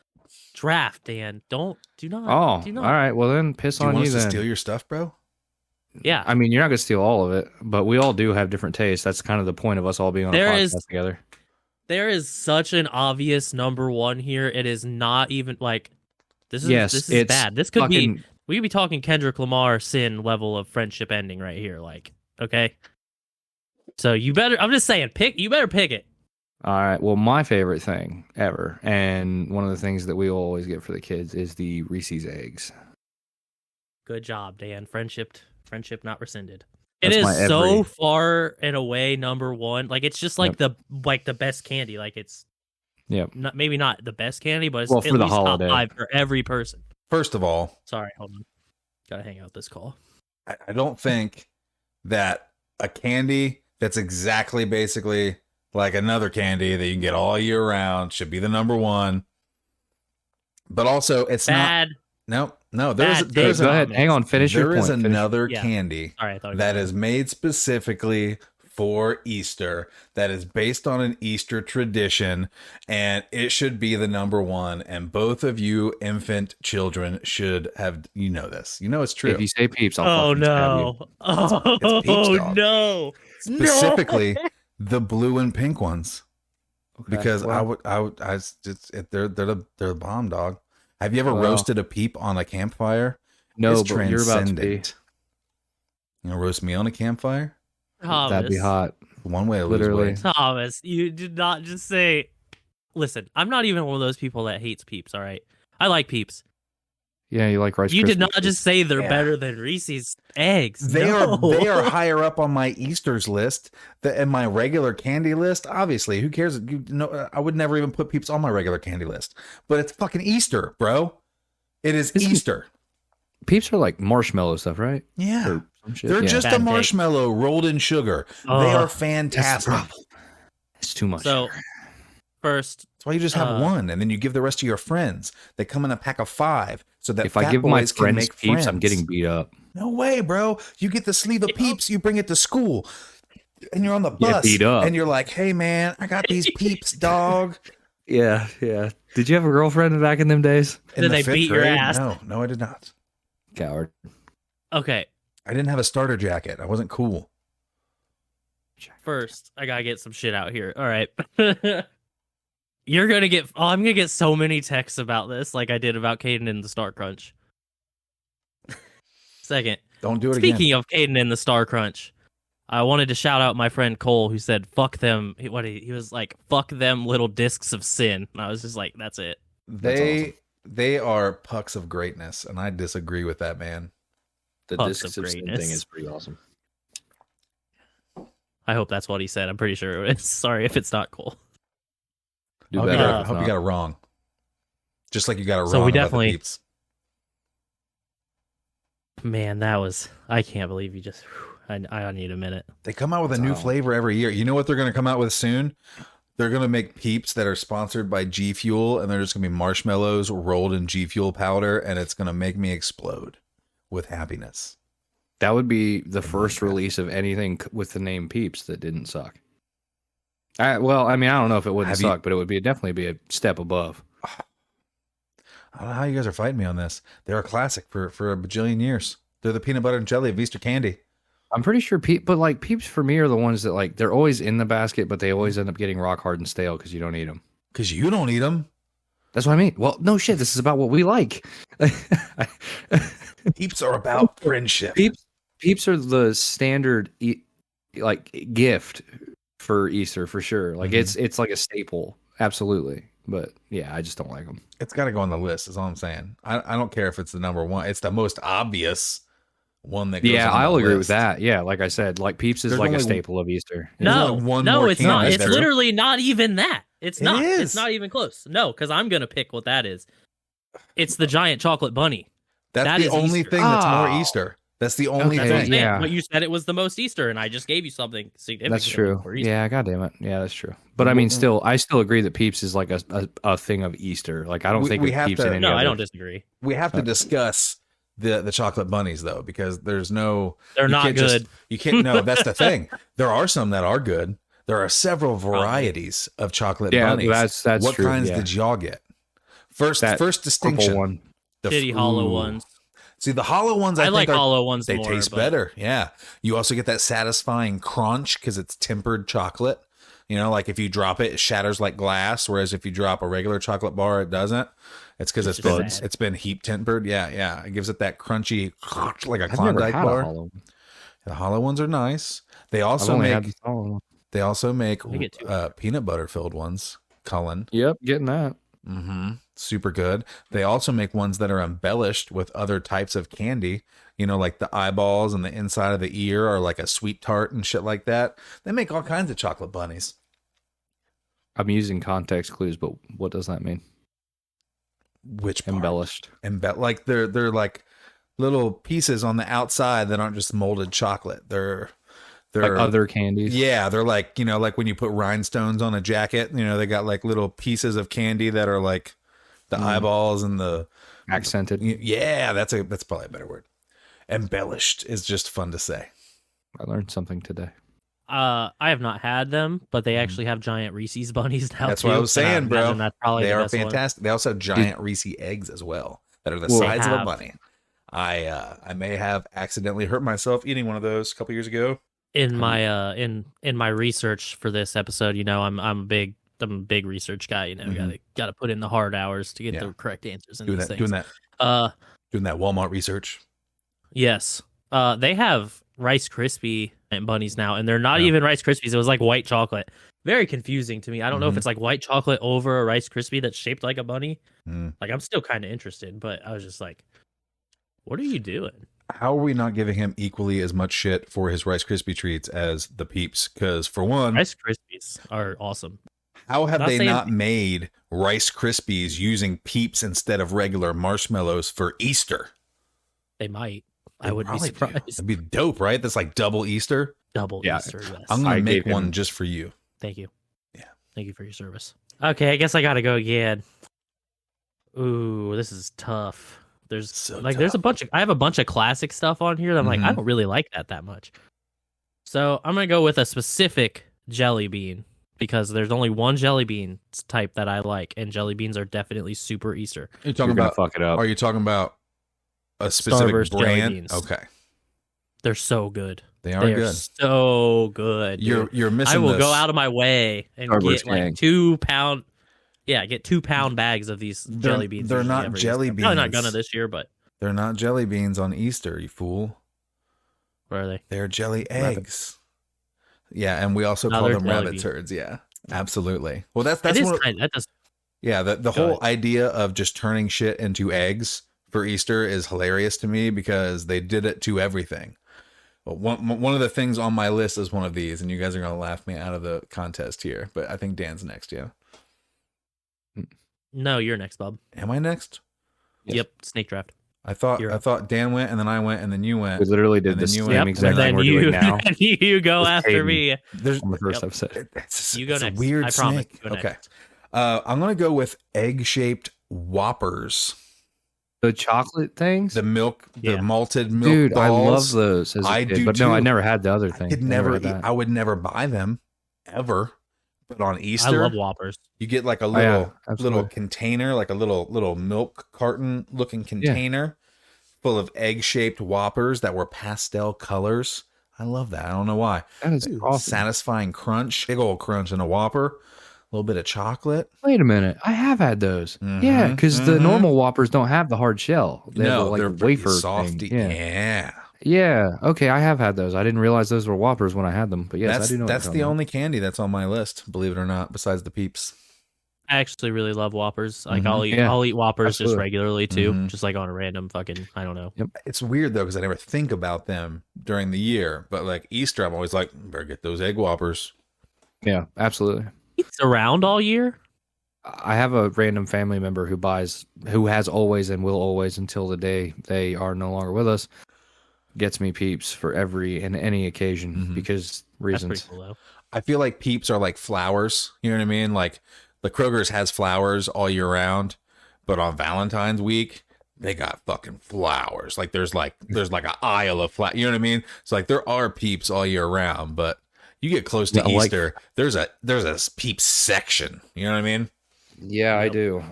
Speaker 1: draft, Dan, do not.
Speaker 2: Oh,
Speaker 1: do
Speaker 2: all
Speaker 1: not.
Speaker 2: right. Well, then piss
Speaker 3: Do you
Speaker 2: on
Speaker 3: want
Speaker 2: you
Speaker 3: us to
Speaker 2: then.
Speaker 3: steal your stuff, bro?
Speaker 1: Yeah.
Speaker 2: I mean, you're not going to steal all of it, but we all do have different tastes. That's kind of the point of us all being on
Speaker 1: There
Speaker 2: a podcast
Speaker 1: is-
Speaker 2: together.
Speaker 1: There is such an obvious number one here. It is not even like this is
Speaker 2: it's
Speaker 1: bad. This could be
Speaker 2: fucking-
Speaker 1: we could be talking Kendrick Lamar sin level of friendship ending right here. Like, okay. So you better I'm just saying, you better pick it.
Speaker 2: All right. Well, my favorite thing ever, and one of the things that we always get for the kids is the Reese's eggs.
Speaker 1: Good job, Dan. Friendship not rescinded.
Speaker 2: That's
Speaker 1: it
Speaker 2: my
Speaker 1: is so
Speaker 2: every-
Speaker 1: far and away number one. Like it's just like the best candy. Like it's
Speaker 2: Yep.
Speaker 1: maybe not the best candy, but it's
Speaker 2: Well,
Speaker 1: at
Speaker 2: for the
Speaker 1: least
Speaker 2: holiday.
Speaker 1: top 5 for every person.
Speaker 3: First of all,
Speaker 1: Sorry, hold on. Gotta hang out this call.
Speaker 3: I don't think that a candy that's exactly basically like another candy that you can get all year round should be the number one. But also, it's
Speaker 1: Bad.
Speaker 3: not. No,
Speaker 1: Bad
Speaker 3: there's
Speaker 2: Go
Speaker 1: Go
Speaker 2: ahead. Hang on. Finish your
Speaker 3: there
Speaker 2: point.
Speaker 3: is
Speaker 2: Finish.
Speaker 3: another
Speaker 1: Yeah.
Speaker 3: candy
Speaker 1: Sorry, I thought
Speaker 3: that is made specifically for Easter, that is based on an Easter tradition, and it should be the number one. And both of you infant children should have, this. It's true.
Speaker 2: If you say peeps, I'll
Speaker 1: Oh
Speaker 2: fucking stab you.
Speaker 1: no! Oh
Speaker 3: It's peach dog.
Speaker 1: no!
Speaker 3: Specifically, the blue and pink ones.
Speaker 2: Okay,
Speaker 3: Because
Speaker 2: well,
Speaker 3: they're the bomb, dog. Have you ever
Speaker 2: Well,
Speaker 3: roasted a peep on a campfire?
Speaker 2: no,
Speaker 3: It's
Speaker 2: but you're about to be.
Speaker 3: transcendent. You know, roast me on a campfire?
Speaker 1: Thomas,
Speaker 2: That'd be hot.
Speaker 3: One way to
Speaker 2: Literally.
Speaker 3: lose weight.
Speaker 1: Thomas, you did not just say. Listen, I'm not even one of those people that hates Peeps. All right, I like Peeps.
Speaker 2: Yeah, you like Rice
Speaker 1: You did
Speaker 2: Krispies.
Speaker 1: not just say they're
Speaker 3: Yeah.
Speaker 1: better than Reese's eggs.
Speaker 3: They
Speaker 1: No.
Speaker 3: are higher up on my Easter's list than my regular candy list. Obviously, who cares? I would never even put Peeps on my regular candy list. But it's fucking Easter, bro. It is
Speaker 2: Isn't-
Speaker 3: Easter.
Speaker 2: Peeps are like marshmallow stuff, right?
Speaker 3: Yeah.
Speaker 2: Or some shit?
Speaker 3: They're
Speaker 2: Yeah.
Speaker 3: just
Speaker 1: Bad
Speaker 3: a
Speaker 1: take.
Speaker 3: marshmallow rolled in sugar. They
Speaker 1: Oh,
Speaker 3: are
Speaker 2: That's the
Speaker 3: fantastic.
Speaker 2: problem. It's too much.
Speaker 1: So, first,
Speaker 3: That's why you just have one, and then you give the rest to your friends. They come in a pack of 5, so that
Speaker 2: if I
Speaker 3: fat
Speaker 2: give my
Speaker 3: boys can
Speaker 2: friends
Speaker 3: make
Speaker 2: peeps, I'm
Speaker 3: friends.
Speaker 2: getting beat up.
Speaker 3: No way, bro. You get the sleeve of Peeps, you bring it to school, and you're on the
Speaker 2: Get
Speaker 3: bus,
Speaker 2: beat up.
Speaker 3: and you're like, "Hey, man, I got these Peeps, dog."
Speaker 2: Yeah, yeah. Did you have a girlfriend back in them days?
Speaker 3: In
Speaker 1: Then
Speaker 3: the
Speaker 1: they
Speaker 3: 5th
Speaker 1: beat your
Speaker 3: grade?
Speaker 1: ass.
Speaker 3: No, I did not.
Speaker 2: Coward.
Speaker 1: okay.
Speaker 3: I didn't have a starter jacket. I wasn't cool.
Speaker 1: First, I gotta get some shit out here. All right. You're gonna get. Oh, I'm gonna get so many texts about this, like I did about Caden and the Star Crunch. Second,
Speaker 3: Don't do it again.
Speaker 1: speaking of Caden and the Star Crunch, I wanted to shout out my friend Cole, who said, "Fuck them." He was like, "Fuck them, little discs of sin." And I was just like, "That's it."
Speaker 3: They are pucks of greatness, and I disagree with that, man.
Speaker 2: The
Speaker 1: Pucks
Speaker 2: discs
Speaker 1: of
Speaker 2: of sin
Speaker 1: greatness.
Speaker 2: thing is pretty awesome.
Speaker 1: I hope that's what he said. I'm pretty sure it is. Sorry if it's not Cole.
Speaker 2: Do
Speaker 3: I
Speaker 2: better.
Speaker 3: hope you got it wrong. Just like you got it wrong.
Speaker 1: So we
Speaker 3: about the
Speaker 1: definitely-
Speaker 3: Peeps.
Speaker 1: Man, that was. I can't believe you just. I need a minute.
Speaker 3: They come out with a new flavor every year. You know what they're going to come out with soon? They're going to make Peeps that are sponsored by G Fuel, and they're just going to be marshmallows rolled in G Fuel powder, and it's going to make me explode with happiness.
Speaker 2: That would be the first release of anything with the name Peeps that didn't suck. Well, I mean, I don't know if it wouldn't suck, but it would definitely be a step above.
Speaker 3: I don't know how you guys are fighting me on this. They're a classic for a bajillion years. They're the peanut butter and jelly of Easter candy.
Speaker 2: I'm pretty sure Peeps for me are the ones that like they're always in the basket, but they always end up getting rock hard and stale because you don't eat them.
Speaker 3: Because you don't eat them.
Speaker 2: That's what I mean. Well, no shit. This is about what we like.
Speaker 3: Peeps are about friendship.
Speaker 2: Peeps are the standard gift for Easter for sure. Like it's like a staple, absolutely. But yeah, I just don't like them.
Speaker 3: It's got to go on the list. Is all I'm saying. I don't care if it's the number one. It's the most obvious one that. Goes on
Speaker 2: I'll agree
Speaker 3: list.
Speaker 2: with that. Yeah, like I said, like Peeps is
Speaker 3: There's
Speaker 2: like a
Speaker 3: only
Speaker 2: staple of Easter.
Speaker 1: No, it's not. It's
Speaker 3: better.
Speaker 1: literally not even that. It's not.
Speaker 3: It is.
Speaker 1: It's not even close. No, because I'm gonna pick what that is. It's the giant chocolate bunny.
Speaker 3: That's the only
Speaker 1: Easter.
Speaker 3: thing that's more Easter. That's the only
Speaker 1: That's what I'm
Speaker 3: thing.
Speaker 1: saying.
Speaker 2: Yeah.
Speaker 1: But you said it was the most Easter, and I just gave you something significant.
Speaker 2: That's true.
Speaker 1: For Easter.
Speaker 2: Yeah, God damn it. Yeah, that's true. But I mean, I still agree that Peeps is like a thing of Easter. Like I don't think
Speaker 3: we
Speaker 2: of
Speaker 3: have
Speaker 2: Peeps
Speaker 3: to-
Speaker 2: in any
Speaker 1: No,
Speaker 2: other.
Speaker 1: I don't disagree.
Speaker 3: We have to discuss the chocolate bunnies though, because there's no.
Speaker 1: They're
Speaker 3: you
Speaker 1: not
Speaker 3: can't
Speaker 1: good.
Speaker 3: You can't. No, that's the thing. There are some that are good. There are several varieties of chocolate bunnies.
Speaker 2: That's
Speaker 3: what
Speaker 2: true.
Speaker 3: kinds
Speaker 2: yeah.
Speaker 3: did y'all get? First
Speaker 2: Purple
Speaker 3: distinction.
Speaker 2: one.
Speaker 1: Shitty hollow ones.
Speaker 3: See, the hollow ones, I
Speaker 1: like
Speaker 3: think
Speaker 1: hollow ones
Speaker 3: they
Speaker 1: more,
Speaker 3: taste
Speaker 1: but-
Speaker 3: better. Yeah. You also get that satisfying crunch because it's tempered chocolate. You know, like if you drop it, it shatters like glass. Whereas if you drop a regular chocolate bar, it doesn't. It's because it's been heat tempered. Yeah. It gives it that crunchy, like a
Speaker 2: I've never
Speaker 3: Klondike
Speaker 2: had
Speaker 3: bar.
Speaker 2: a hollow.
Speaker 3: The hollow ones are nice. They
Speaker 2: I've
Speaker 3: also
Speaker 2: only had
Speaker 3: make
Speaker 2: the hollow one.
Speaker 3: peanut butter filled ones. Cullen.
Speaker 2: Yep, getting that.
Speaker 3: Super good. They also make ones that are embellished with other types of candy. You know, like the eyeballs and the inside of the ear are like a sweet tart and shit like that. They make all kinds of chocolate bunnies.
Speaker 2: I'm using context clues, but what does that mean?
Speaker 3: Which part?
Speaker 2: Embellished.
Speaker 3: Like they're like little pieces on the outside that aren't just molded chocolate. They're
Speaker 2: Like other candies.
Speaker 3: Yeah, they're like, you know, like when you put rhinestones on a jacket, you know, they got like little pieces of candy that are like the eyeballs and the
Speaker 2: Accented.
Speaker 3: yeah, that's probably a better word. Embellished is just fun to say.
Speaker 2: I learned something today.
Speaker 1: I have not had them, but they actually have giant Reese's bunnies now.
Speaker 3: That's
Speaker 1: too,
Speaker 3: what I was saying, bro.
Speaker 1: imagine that's probably
Speaker 3: They
Speaker 1: the
Speaker 3: are
Speaker 1: best one.
Speaker 3: fantastic. They also have giant Reese eggs as well that are the
Speaker 2: Well,
Speaker 3: size of a
Speaker 1: have.
Speaker 3: bunny. I may have accidentally hurt myself eating one of those a couple years ago.
Speaker 1: In my in my research for this episode, you know, I'm a big research guy. You know, gotta put in the hard hours to get the correct answers and
Speaker 3: Doing
Speaker 1: these
Speaker 3: that,
Speaker 1: things.
Speaker 3: doing that Walmart research.
Speaker 1: Yes. They have Rice Krispie bunnies now, and they're not even Rice Krispies. It was like white chocolate. Very confusing to me. I don't know if it's like white chocolate over a Rice Krispie that's shaped like a bunny. Like, I'm still kind of interested, but I was just like, what are you doing?
Speaker 3: How are we not giving him equally as much shit for his Rice Krispie treats as the Peeps? Because for one,
Speaker 1: Rice Krispies are awesome.
Speaker 3: how have
Speaker 1: Not
Speaker 3: they
Speaker 1: saying-
Speaker 3: not made Rice Krispies using Peeps instead of regular marshmallows for Easter?
Speaker 1: They might.
Speaker 3: They
Speaker 1: I would be
Speaker 3: probably do.
Speaker 1: surprised.
Speaker 3: That'd be dope, right? That's like double Easter.
Speaker 1: Double
Speaker 2: Yeah.
Speaker 1: Easter, yes.
Speaker 3: I'm gonna
Speaker 2: I
Speaker 3: make
Speaker 2: gave
Speaker 3: one
Speaker 2: him-
Speaker 3: just for you.
Speaker 1: Thank you.
Speaker 3: Yeah.
Speaker 1: Thank you for your service. Okay, I guess I gotta go again. Ooh, this is tough. There's
Speaker 3: So
Speaker 1: there's a bunch of I have a bunch of classic stuff on here that I'm like, I don't really like that much. So I'm gonna go with a specific jelly bean because there's only one jelly bean type that I like, and jelly beans are definitely super Easter.
Speaker 3: You're talking
Speaker 2: You're gonna
Speaker 3: about
Speaker 2: fuck it up.
Speaker 3: Are you talking about a specific
Speaker 1: Starburst jelly
Speaker 3: brand?
Speaker 1: beans.
Speaker 3: Okay,
Speaker 1: They're so good.
Speaker 3: they are good.
Speaker 1: So good.
Speaker 3: You're
Speaker 1: dude.
Speaker 3: missing.
Speaker 1: I will
Speaker 3: this.
Speaker 1: go out of my way and
Speaker 2: Starburst
Speaker 1: get like
Speaker 2: gang.
Speaker 1: 2 pound. Yeah, get 2 pound bags of these jelly beans.
Speaker 3: They're
Speaker 1: usually
Speaker 3: not
Speaker 1: every
Speaker 3: jelly
Speaker 1: Easter. Probably not
Speaker 3: beans.
Speaker 1: gonna this year, but
Speaker 3: They're not jelly beans on Easter, you fool.
Speaker 1: where are they?
Speaker 3: They're jelly
Speaker 2: Rabbit.
Speaker 3: eggs. Yeah, and we also
Speaker 1: No,
Speaker 3: call
Speaker 1: they're
Speaker 3: them
Speaker 1: jelly
Speaker 3: rabbit
Speaker 1: beans.
Speaker 3: turds. Yeah, absolutely. Well, that's
Speaker 1: That is
Speaker 3: one of-
Speaker 1: kind. That does.
Speaker 3: yeah. The
Speaker 1: Go
Speaker 3: whole
Speaker 1: ahead.
Speaker 3: idea of just turning shit into eggs for Easter is hilarious to me because they did it to everything. But one of the things on my list is one of these, and you guys are gonna laugh me out of the contest here. But I think Dan's next. Yeah,
Speaker 1: No, you're next, Bob.
Speaker 3: am I next?
Speaker 2: Yes.
Speaker 1: Yep, snake draft.
Speaker 3: I thought Dan went, and then I went, and then you went.
Speaker 2: We literally did
Speaker 3: And
Speaker 2: the
Speaker 3: then you
Speaker 2: same
Speaker 3: went.
Speaker 2: exact
Speaker 1: And
Speaker 2: thing
Speaker 1: then
Speaker 2: we're doing now.
Speaker 1: you go
Speaker 2: With
Speaker 1: after
Speaker 2: Caden.
Speaker 1: me.
Speaker 3: There's
Speaker 2: On the first
Speaker 1: Yep.
Speaker 2: episode.
Speaker 1: You go
Speaker 3: it's
Speaker 1: next.
Speaker 3: a weird
Speaker 1: I promise.
Speaker 3: snake.
Speaker 1: You go
Speaker 3: Okay.
Speaker 1: next.
Speaker 3: I'm gonna go with egg-shaped Whoppers.
Speaker 2: The chocolate things?
Speaker 3: The milk, the
Speaker 1: Yeah.
Speaker 3: malted milk
Speaker 2: Dude, I love
Speaker 3: balls.
Speaker 2: those as a
Speaker 3: I
Speaker 2: kid,
Speaker 3: do
Speaker 2: but no, I
Speaker 3: too.
Speaker 2: never had the other thing.
Speaker 3: Could
Speaker 2: I
Speaker 3: never
Speaker 2: had
Speaker 3: eat,
Speaker 2: that.
Speaker 3: I would never buy them ever. But on
Speaker 1: I
Speaker 3: Easter,
Speaker 1: love Whoppers.
Speaker 3: you get like a
Speaker 2: yeah,
Speaker 3: little
Speaker 2: absolutely.
Speaker 3: container, like a little milk carton looking container full of egg-shaped Whoppers that were pastel colors. I love that. I don't know why.
Speaker 2: That is awesome.
Speaker 3: Satisfying crunch, big old crunch in a Whopper. A little bit of chocolate.
Speaker 2: Wait a minute. I have had those.
Speaker 3: Mhm,
Speaker 2: Yeah, because the
Speaker 3: mhm.
Speaker 2: normal Whoppers don't have the hard shell. They have
Speaker 3: No,
Speaker 2: the, like
Speaker 3: they're
Speaker 2: wafer
Speaker 3: softy.
Speaker 2: thing.
Speaker 3: Yeah.
Speaker 2: Yeah. Okay, I have had those. I didn't realize those were Whoppers when I had them. But yes, I do know.
Speaker 3: That's the only candy that's on my list, believe it or not, besides the Peeps.
Speaker 1: I actually really love Whoppers. Like
Speaker 3: Mhm.
Speaker 1: I'll eat Whoppers
Speaker 2: Absolutely.
Speaker 1: just regularly too,
Speaker 3: Mhm.
Speaker 1: just like on a random fucking I don't know.
Speaker 3: It's weird though because I never think about them during the year, but like Easter, I'm always like, better get those egg Whoppers.
Speaker 2: Yeah, absolutely.
Speaker 1: It's around all year.
Speaker 2: I have a random family member who has always and will always until the day they are no longer with us, gets me Peeps for every and any occasion
Speaker 3: Mhm.
Speaker 2: because
Speaker 1: That's
Speaker 2: reasons.
Speaker 1: pretty cool though.
Speaker 3: I feel like Peeps are like flowers. You know what I mean? Like the Kroger's has flowers all year round, but on Valentine's week, they got fucking flowers. Like there's like an aisle of flowers. You know what I mean? It's like there are Peeps all year round, but you get close to
Speaker 2: Yeah, like-
Speaker 3: Easter, there's a Peeps section. You know what I mean?
Speaker 2: Yeah, I
Speaker 1: Yep.
Speaker 2: do.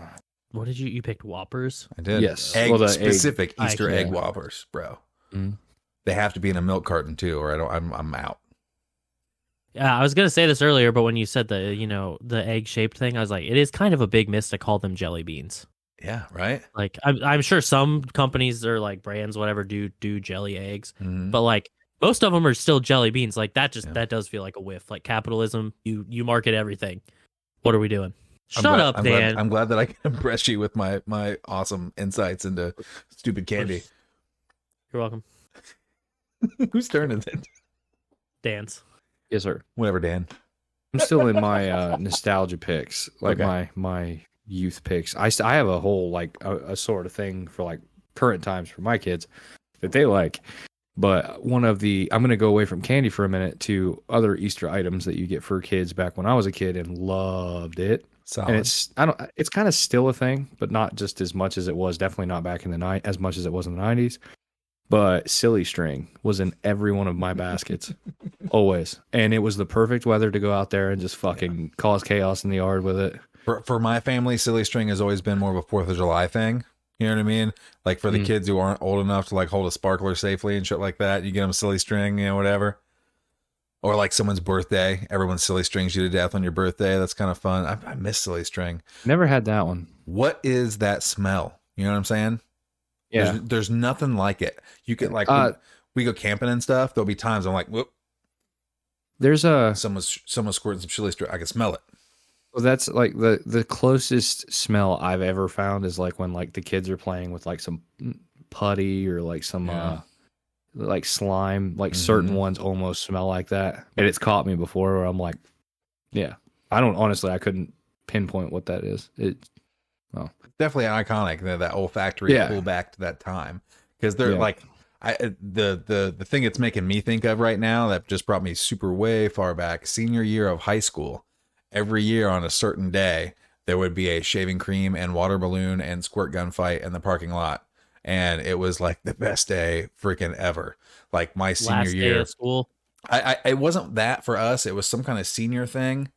Speaker 1: What did you picked Whoppers?
Speaker 3: I did.
Speaker 2: Yes.
Speaker 3: Egg
Speaker 2: Well, the
Speaker 3: specific
Speaker 1: egg.
Speaker 3: Easter
Speaker 1: I
Speaker 3: egg
Speaker 2: can't.
Speaker 3: Whoppers, bro.
Speaker 2: Mhm.
Speaker 3: They have to be in a milk carton too, or I'm out.
Speaker 1: Yeah, I was gonna say this earlier, but when you said the egg shaped thing, I was like, it is kind of a big miss to call them jelly beans.
Speaker 3: Yeah, right.
Speaker 1: Like I'm sure some companies or like brands, whatever, do jelly eggs,
Speaker 3: Mhm.
Speaker 1: but like most of them are still jelly beans. Like that
Speaker 3: Yeah.
Speaker 1: that does feel like a whiff. Like capitalism, you market everything. What are we doing?
Speaker 3: I'm
Speaker 1: Shut
Speaker 3: glad-
Speaker 1: up, Dan.
Speaker 3: I'm glad that I can impress you with my awesome insights into stupid candy.
Speaker 1: You're welcome.
Speaker 3: Whose turn is it?
Speaker 1: Dan's.
Speaker 2: Yes, sir.
Speaker 3: Whatever, Dan.
Speaker 2: I'm still in my nostalgia picks, like
Speaker 3: Okay.
Speaker 2: my youth picks. I have a whole like a sort of thing for like current times for my kids that they like. But I'm gonna go away from candy for a minute to other Easter items that you get for kids back when I was a kid and loved it.
Speaker 3: Solid.
Speaker 2: And it's kind of still a thing, but not just as much as it was. Definitely not back in the night as much as it was in the 90s. But silly string was in every one of my baskets, always, and it was the perfect weather to go out there and just fucking cause chaos in the yard with it.
Speaker 3: For my family, silly string has always been more of a 4th of July thing. You know what I mean? Like for the
Speaker 2: Mm.
Speaker 3: kids who aren't old enough to like hold a sparkler safely and shit like that, you get them silly string, you know, whatever. Or like someone's birthday, everyone silly strings you to death on your birthday. That's kind of fun. I miss silly string.
Speaker 2: Never had that one.
Speaker 3: What is that smell? You know what I'm saying?
Speaker 2: Yeah,
Speaker 3: There's nothing like it. You can like we go camping and stuff. There'll be times I'm like, whoop,
Speaker 2: there's a
Speaker 3: someone's squirting some chili string. I can smell it.
Speaker 2: well, that's like the closest smell I've ever found is like when like the kids are playing with like some putty or like some
Speaker 3: Yeah.
Speaker 2: like slime. Like
Speaker 3: Mhm.
Speaker 2: certain ones almost smell like that, and it's caught me before where I'm like, yeah, I couldn't pinpoint what that is.
Speaker 3: Definitely iconic. That olfactory
Speaker 2: Yeah.
Speaker 3: pull back to that time because they're
Speaker 2: Yeah.
Speaker 3: like the thing it's making me think of right now that just brought me super way far back. Senior year of high school, every year on a certain day there would be a shaving cream and water balloon and squirt gun fight in the parking lot, and it was like the best day freaking ever. Like my senior
Speaker 1: Last day
Speaker 3: year,
Speaker 1: of school.
Speaker 3: I it wasn't that for us. It was some kind of senior thing.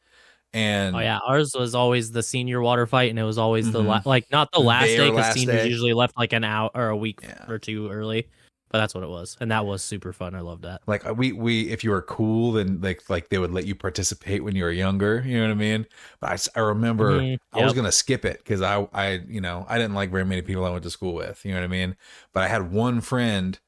Speaker 3: And
Speaker 1: Oh yeah, ours was always the senior water fight, and it was always the
Speaker 3: Mhm.
Speaker 1: like not the last
Speaker 3: Their
Speaker 1: day because
Speaker 3: last
Speaker 1: seniors
Speaker 3: day.
Speaker 1: usually left like an hour or a week
Speaker 3: Yeah.
Speaker 1: or two early, but that's what it was, and that was super fun. I loved that.
Speaker 3: like we if you were cool, then like they would let you participate when you were younger. You know what I mean? But I remember
Speaker 1: Mhm,
Speaker 3: I was
Speaker 1: yep.
Speaker 3: gonna skip it because I didn't like very many people I went to school with. You know what I mean? But I had one friend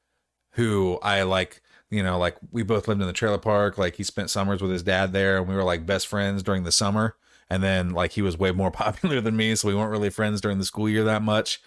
Speaker 3: who I like. Like we both lived in the trailer park. Like he spent summers with his dad there, and we were like best friends during the summer. And then like he was way more popular than me, so we weren't really friends during the school year that much.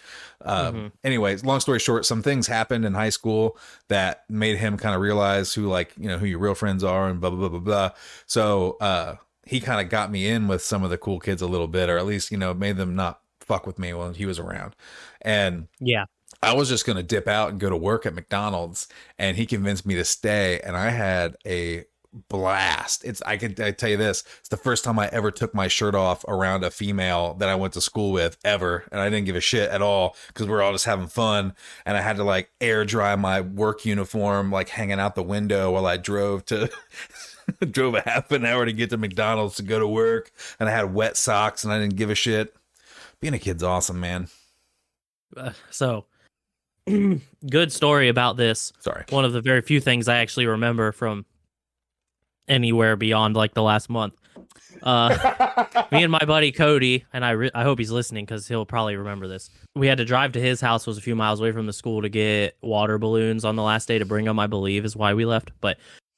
Speaker 1: Mhm.
Speaker 3: Anyways, long story short, some things happened in high school that made him kind of realize who who your real friends are and blah blah blah blah blah. So he kind of got me in with some of the cool kids a little bit, or at least made them not fuck with me when he was around. And
Speaker 1: Yeah,
Speaker 3: I was just going to dip out and go to work at McDonald's, and he convinced me to stay, and I had a blast. I tell you this, it's the first time I ever took my shirt off around a female that I went to school with ever, and I didn't give a shit at all because we were all just having fun, and I had to like air dry my work uniform like hanging out the window while I drove a half an hour to get to McDonald's to go to work, and I had wet socks and I didn't give a shit. Being a kid's awesome, man.
Speaker 1: So good story about this.
Speaker 3: Sorry.
Speaker 1: One of the very few things I actually remember from anywhere beyond like the last month. Me and my buddy Cody, and I hope he's listening because he'll probably remember this. We had to drive to his house, was a few miles away from the school, to get water balloons on the last day to bring them, I believe is why we left. But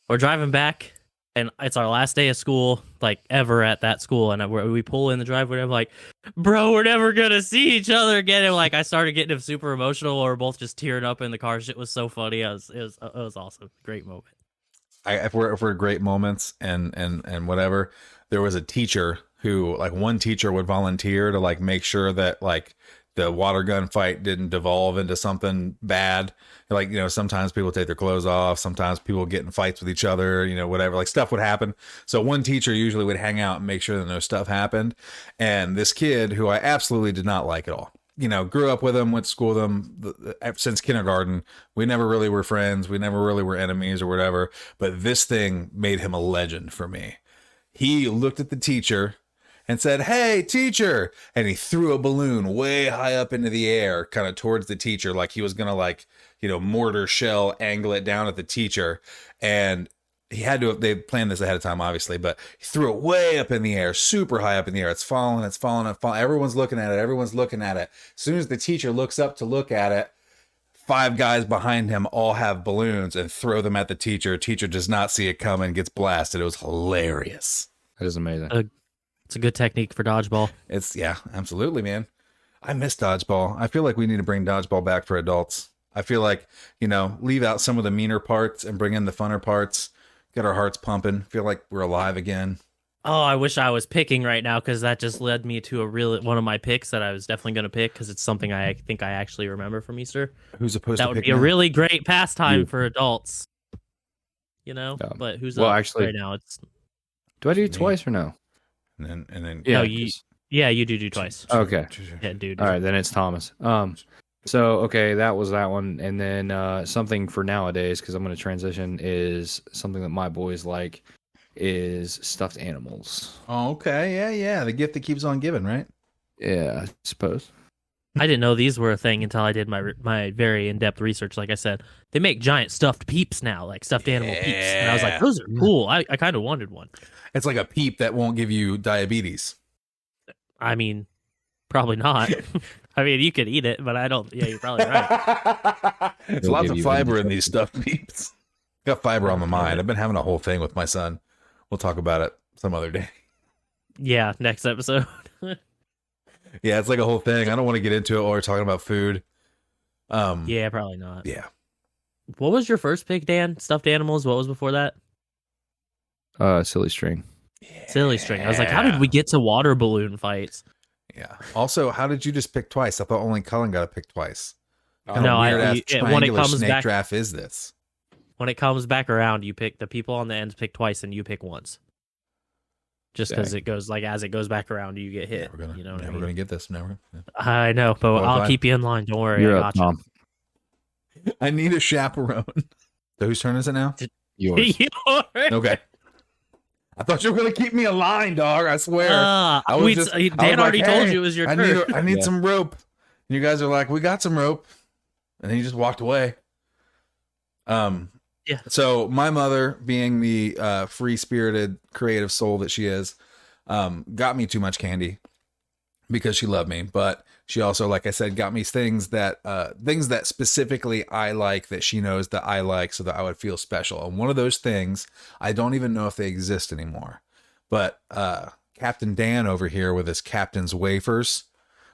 Speaker 1: we're driving back, and it's our last day of school, like ever at that school. And we pull in the driveway, and I'm like, bro, we're never going to see each other again. And like, I started getting super emotional. We're both just tearing up in the car. Shit was so funny. It was awesome. Great moment.
Speaker 3: If we're great moments and whatever, there was a teacher who, like, one teacher would volunteer to like make sure that like the water gun fight didn't devolve into something bad. Like, you know, sometimes people take their clothes off, sometimes people get in fights with each other, you know, whatever, like stuff would happen. So one teacher usually would hang out and make sure that no stuff happened. And this kid, who I absolutely did not like at all, you know, grew up with him, went to school with him since kindergarten. We never really were friends. We never really were enemies or whatever. But this thing made him a legend for me. He looked at the teacher and said, "Hey, teacher." And he threw a balloon way high up into the air, kind of towards the teacher, like he was going to, like, you know, mortar shell angle it down at the teacher. And he had to have, they planned this ahead of time, obviously, but he threw it way up in the air, super high up in the air. It's falling. Everyone's looking at it. As soon as the teacher looks up to look at it, 5 guys behind him all have balloons and throw them at the teacher. Teacher does not see it coming, gets blasted. It was hilarious.
Speaker 2: That is amazing.
Speaker 1: It's a good technique for dodgeball.
Speaker 3: Yeah, absolutely, man. I miss dodgeball. I feel like we need to bring dodgeball back for adults. I feel like, you know, leave out some of the meaner parts and bring in the funner parts. Get our hearts pumping. Feel like we're alive again.
Speaker 1: Oh, I wish I was picking right now, because that just led me to one of my picks that I was definitely going to pick, because it's something I think I actually remember from Easter.
Speaker 3: Who's opposed
Speaker 1: that
Speaker 3: to
Speaker 1: would
Speaker 3: pick
Speaker 1: be
Speaker 3: now?
Speaker 1: a really great pastime for adults. You know, but who's up
Speaker 2: actually,
Speaker 1: right now? It's
Speaker 2: do I do it twice or no?
Speaker 3: And then
Speaker 1: yeah, no, you do twice.
Speaker 2: Okay.
Speaker 1: Yeah, dude.
Speaker 2: All right, then it's Thomas. So, okay, that was that one. And then something for nowadays, because I'm going to transition, is something that my boys like, is stuffed animals.
Speaker 3: Oh, okay. Yeah. The gift that keeps on giving, right?
Speaker 2: Yeah, I suppose.
Speaker 1: I didn't know these were a thing until I did my very in-depth research. Like I said, they make giant stuffed peeps now, like stuffed animal peeps. And I was like, those are cool. I kind of wanted one.
Speaker 3: It's like a peep that won't give you diabetes.
Speaker 1: I mean, probably not. I mean, you could eat it, but I don't. Yeah, you're probably right.
Speaker 3: It's lots of fiber in these stuffed peeps. Got fiber on my mind. I've been having a whole thing with my son. We'll talk about it some other day.
Speaker 1: Yeah, next episode.
Speaker 3: Yeah, it's like a whole thing. I don't want to get into it while we're talking about food.
Speaker 1: Yeah, probably not.
Speaker 3: Yeah.
Speaker 1: What was your first pick, Dan? Stuffed animals? What was before that?
Speaker 2: Silly string.
Speaker 3: Yeah.
Speaker 1: Silly string. I was like, how did we get to water balloon fights?
Speaker 3: Yeah. Also, how did you just pick twice? I thought only Cullen got to pick twice.
Speaker 1: No, when it comes
Speaker 3: snake
Speaker 1: back,
Speaker 3: draft is this?
Speaker 1: When it comes back around, you pick the people on the ends pick twice, and you pick once. Just because it goes like as it goes back around, you get hit.
Speaker 3: Yeah,
Speaker 1: you know,
Speaker 3: we're gonna get this. Never. Yeah.
Speaker 1: I know, but I'll keep you in line. Don't worry.
Speaker 2: You're
Speaker 1: I got
Speaker 2: up,
Speaker 1: you.
Speaker 3: I need a chaperone. So whose turn is it now?
Speaker 2: Yours.
Speaker 3: Okay. I thought you were gonna keep me in line, dog. I swear.
Speaker 1: Dan already told you it was your turn.
Speaker 3: I need some rope. And you guys are like, we got some rope, and then you just walked away.
Speaker 1: Yeah.
Speaker 3: So my mother, being the free-spirited, creative soul that she is, got me too much candy because she loved me. But she also, like I said, got me things that specifically I like, that she knows that I like, so that I would feel special. And one of those things, I don't even know if they exist anymore. But Captain Dan over here with his Captain's wafers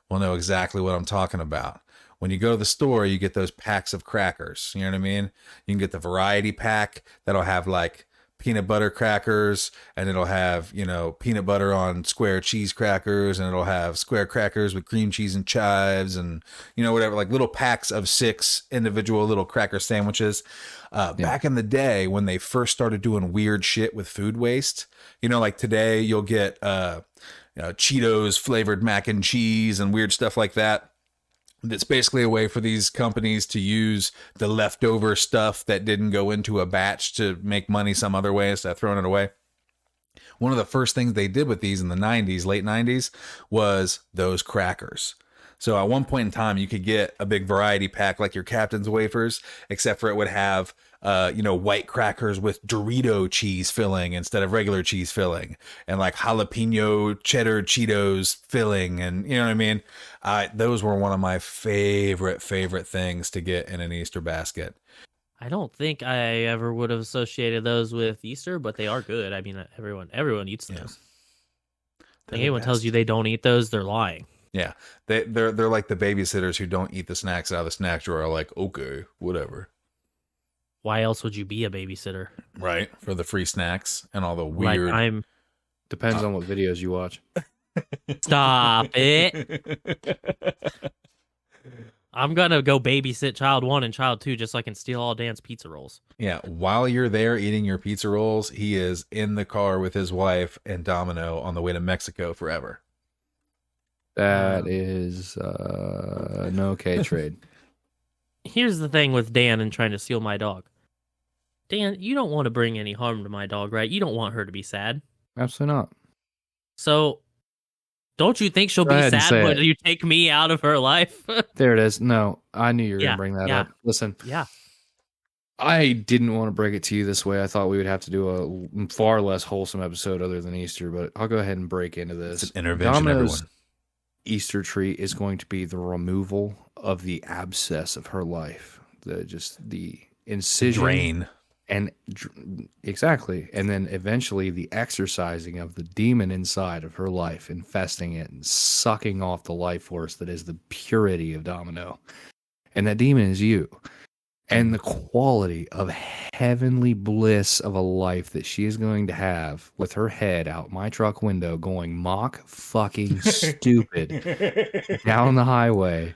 Speaker 3: will know exactly what I'm talking about. When you go to the store, you get those packs of crackers. You know what I mean? You can get the variety pack that'll have like peanut butter crackers, and it'll have, peanut butter on square cheese crackers, and it'll have square crackers with cream cheese and chives, and whatever, like little packs of 6 individual little cracker sandwiches. Back in the day when they first started doing weird shit with food waste, like today you'll get Cheetos flavored mac and cheese and weird stuff like that. That's basically a way for these companies to use the leftover stuff that didn't go into a batch to make money some other way instead of throwing it away. One of the first things they did with these in the 90s, late 90s, was those crackers. So at one point in time, you could get a big variety pack like your Captain's wafers, except for it would have white crackers with Dorito cheese filling instead of regular cheese filling, and like jalapeno cheddar Cheetos filling, and you know what I mean? Those were one of my favorite things to get in an Easter basket.
Speaker 1: I don't think I ever would have associated those with Easter, but they are good. I mean, everyone eats those.
Speaker 3: Yeah.
Speaker 1: If anyone tells you they don't eat those, they're lying.
Speaker 3: Yeah, they're like the babysitters who don't eat the snacks out of the snack drawer. Like, okay, whatever.
Speaker 1: Why else would you be a babysitter?
Speaker 3: Right, for the free snacks and all the weird.
Speaker 1: Like
Speaker 2: Depends on what videos you watch.
Speaker 1: Stop it! I'm gonna go babysit child 1 and child 2 just so I can steal all Dan's pizza rolls.
Speaker 3: Yeah, while you're there eating your pizza rolls, he is in the car with his wife and Domino on the way to Mexico forever.
Speaker 2: That is an okay trade.
Speaker 1: Here's the thing with Dan and trying to steal my dog. Dan, you don't want to bring any harm to my dog, right? You don't want her to be sad.
Speaker 2: Absolutely not.
Speaker 1: So, don't you think she'll
Speaker 2: Go
Speaker 1: be
Speaker 2: ahead and
Speaker 1: sad
Speaker 2: say
Speaker 1: when
Speaker 2: it.
Speaker 1: you take me out of her life?
Speaker 2: There it is. No, I knew you were
Speaker 1: Yeah,
Speaker 2: going to bring that
Speaker 1: yeah.
Speaker 2: up. Listen,
Speaker 1: Yeah.
Speaker 2: I didn't want to break it to you this way. I thought we would have to do a far less wholesome episode other than Easter, but I'll go ahead and break into this.
Speaker 3: It's an intervention,
Speaker 2: Domino's
Speaker 3: everyone.
Speaker 2: Easter treat is going to be the removal of the abscess of her life, the incision,
Speaker 3: Drain.
Speaker 2: and exactly, and then eventually the exorcising of the demon inside of her life, infesting it and sucking off the life force that is the purity of Domino, and that demon is you. And the quality of heavenly bliss of a life that she is going to have with her head out my truck window going mock fucking stupid down the highway,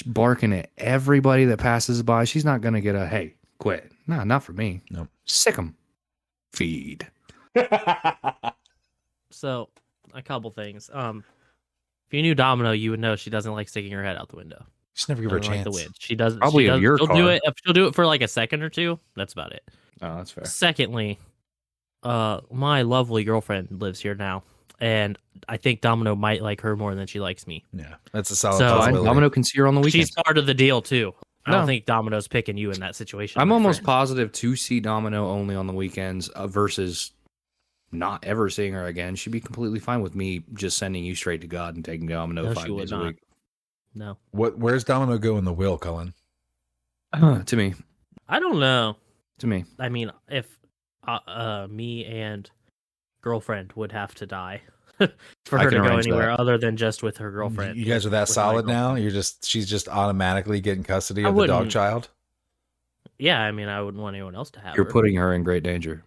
Speaker 2: barking at everybody that passes by. She's not going to get a, hey, quit. Nah, not for me.
Speaker 3: No.
Speaker 2: Sick 'em. Feed.
Speaker 1: So, a couple things. If you knew Domino, you would know she doesn't like sticking her head out the window.
Speaker 3: Just never give her a
Speaker 1: Doesn't like
Speaker 3: chance.
Speaker 1: the wind. She doesn't.
Speaker 2: Probably
Speaker 1: she
Speaker 2: of
Speaker 1: does,
Speaker 2: your
Speaker 1: she'll
Speaker 2: car.
Speaker 1: do it. She'll do it for like a second or two. That's about it.
Speaker 2: Oh, that's fair.
Speaker 1: Secondly, my lovely girlfriend lives here now, and I think Domino might like her more than she likes me.
Speaker 3: Yeah, that's a solid
Speaker 1: So,
Speaker 3: possibility.
Speaker 2: Domino can see her on the weekend.
Speaker 1: She's part of the deal too. I
Speaker 2: No.
Speaker 1: don't think Domino's picking you in that situation.
Speaker 2: I'm
Speaker 1: my
Speaker 2: almost
Speaker 1: friend.
Speaker 2: positive to see Domino only on the weekends versus not ever seeing her again. She'd be completely fine with me just sending you straight to God and taking Domino
Speaker 1: No,
Speaker 2: 5
Speaker 1: she would
Speaker 2: days a
Speaker 1: not.
Speaker 2: week.
Speaker 1: No,
Speaker 3: Where's Domino go in the will, Cullen?
Speaker 2: To me.
Speaker 1: I don't know.
Speaker 2: To me.
Speaker 1: I mean, if me and girlfriend would have to die for
Speaker 2: I
Speaker 1: her
Speaker 2: can
Speaker 1: to go
Speaker 2: arrange
Speaker 1: anywhere
Speaker 2: that.
Speaker 1: other than just with her girlfriend.
Speaker 3: You guys are that
Speaker 1: with my
Speaker 3: solid now?
Speaker 1: girlfriend.
Speaker 3: She's just automatically getting custody
Speaker 1: I
Speaker 3: of the dog
Speaker 1: wouldn't-
Speaker 3: child?
Speaker 1: Yeah, I mean, I wouldn't want anyone else to have
Speaker 2: You're
Speaker 1: her.
Speaker 2: putting her in great danger.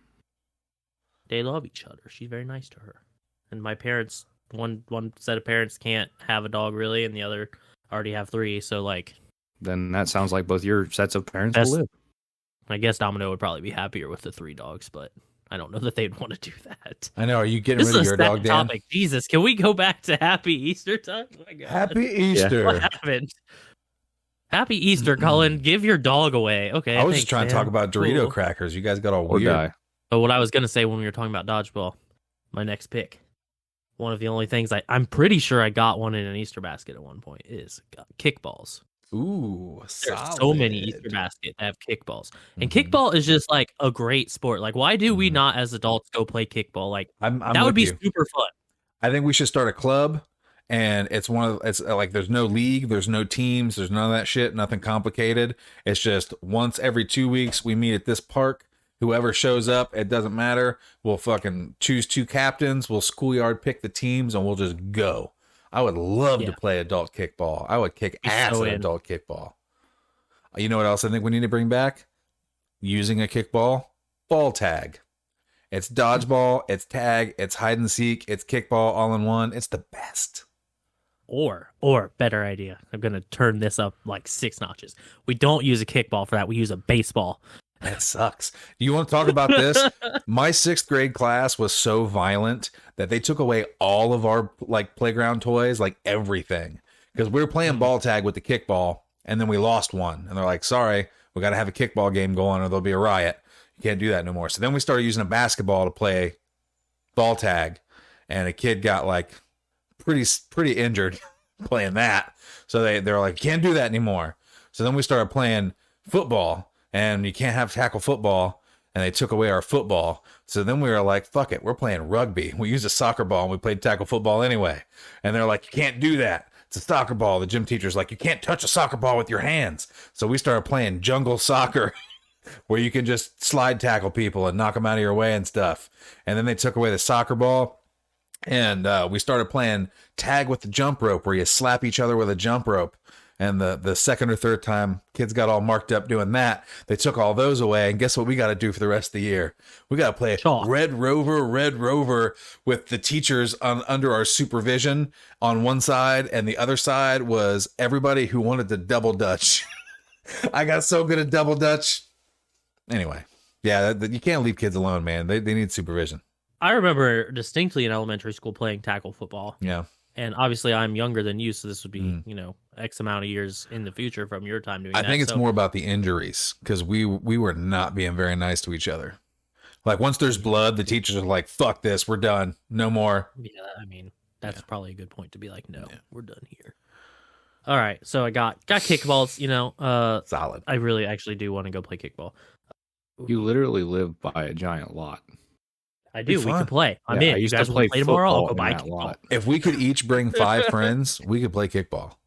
Speaker 1: They love each other. She's very nice to her. And my parents, one set of parents can't have a dog really, and the other already have 3. So like,
Speaker 2: Then that sounds like both your sets of parents
Speaker 1: That's-
Speaker 2: will live.
Speaker 1: I guess Domino would probably be happier with the 3 dogs, but I don't know that they'd want to do that.
Speaker 3: I know. Are you getting
Speaker 1: This
Speaker 3: rid of
Speaker 1: is
Speaker 3: your
Speaker 1: a sad
Speaker 3: dog, Dan?
Speaker 1: topic. Jesus, can we go back to Happy Easter time? Oh my God.
Speaker 3: Happy Easter.
Speaker 1: What happened? Happy Easter, Cullen. Give your dog away. Okay.
Speaker 3: I was just
Speaker 1: thanks,
Speaker 3: trying to
Speaker 1: man.
Speaker 3: talk about Dorito
Speaker 1: Cool.
Speaker 3: crackers. You guys got all
Speaker 2: Or
Speaker 3: weird.
Speaker 2: die.
Speaker 1: But what I was gonna say when we were talking about dodgeball, my next pick, one of the only things I'm pretty sure I got one in an Easter basket at one point is kickballs.
Speaker 3: Ooh,
Speaker 1: There's
Speaker 3: solid.
Speaker 1: so many Easter baskets that have kickballs, and
Speaker 3: Mhm.
Speaker 1: kickball is just like a great sport. Like, why do we
Speaker 3: Mhm.
Speaker 1: not, as adults, go play kickball? Like,
Speaker 3: I'm
Speaker 1: that would
Speaker 3: with
Speaker 1: be
Speaker 3: you.
Speaker 1: super fun.
Speaker 3: I think we should start a club, and it's like there's no league, there's no teams, there's none of that shit, nothing complicated. It's just once every 2 weeks we meet at this park. Whoever shows up, it doesn't matter. We'll fucking choose 2 captains. We'll schoolyard pick the teams, and we'll just go. I would love to
Speaker 1: Yeah.
Speaker 3: play adult kickball. I would kick
Speaker 1: Be
Speaker 3: ass
Speaker 1: so
Speaker 3: at
Speaker 1: in.
Speaker 3: adult kickball. You know what else I think we need to bring back? Using a kickball ball tag. It's dodgeball, it's tag, it's hide and seek, it's kickball all in one. It's the best.
Speaker 1: Or better idea. I'm gonna turn this up like 6 notches. We don't use a kickball for that. We use a baseball.
Speaker 3: That sucks. Do you want to talk about this? My 6th grade class was so violent that they took away all of our like playground toys, like everything, because we were playing ball tag with the kickball, and then we lost one, and they're like, "Sorry, we got to have a kickball game going, or there'll be a riot. You can't do that no more." So then we started using a basketball to play ball tag, and a kid got like pretty injured playing that. So they're like, "You can't do that anymore." So then we started playing football. And you can't have tackle football, and they took away our football. So then we were like, fuck it, we're playing rugby. We used a soccer ball, and we played tackle football anyway. And they're like, you can't do that. It's a soccer ball. The gym teacher's like, you can't touch a soccer ball with your hands. So we started playing jungle soccer, where you can just slide tackle people and knock them out of your way and stuff. And then they took away the soccer ball, and we started playing tag with the jump rope, where you slap each other with a jump rope. And the second or third time, kids got all marked up doing that. They took all those away, and guess what we got to do for the rest of the year? We got to play Red Rover with the teachers under our supervision on one side, and the other side was everybody who wanted to double dutch. I got so good at double dutch. Anyway, yeah, you can't leave kids alone, man. They need supervision.
Speaker 1: I remember distinctly in elementary school playing tackle football.
Speaker 3: Yeah.
Speaker 1: And obviously, I'm younger than you, so this would be, X amount of years in the future from your time doing that.
Speaker 3: I think it's more about the injuries, because we were not being very nice to each other. Like, once there's blood, the teachers are like, fuck this, we're done. No more.
Speaker 1: Yeah, I mean, that's probably a good point to be like, no, we're done here. All right, so I got kickballs,
Speaker 3: Solid.
Speaker 1: I really actually do want to go play kickball.
Speaker 2: You literally live by a giant lot.
Speaker 1: I do. We could play. I'm
Speaker 2: Yeah,
Speaker 1: in.
Speaker 2: I
Speaker 1: You
Speaker 2: used to
Speaker 1: guys want to
Speaker 2: play
Speaker 1: play tomorrow? I'll go
Speaker 2: football
Speaker 1: buy
Speaker 2: in that
Speaker 1: kickball.
Speaker 2: lot.
Speaker 3: If we could each bring 5 friends, we could play kickball.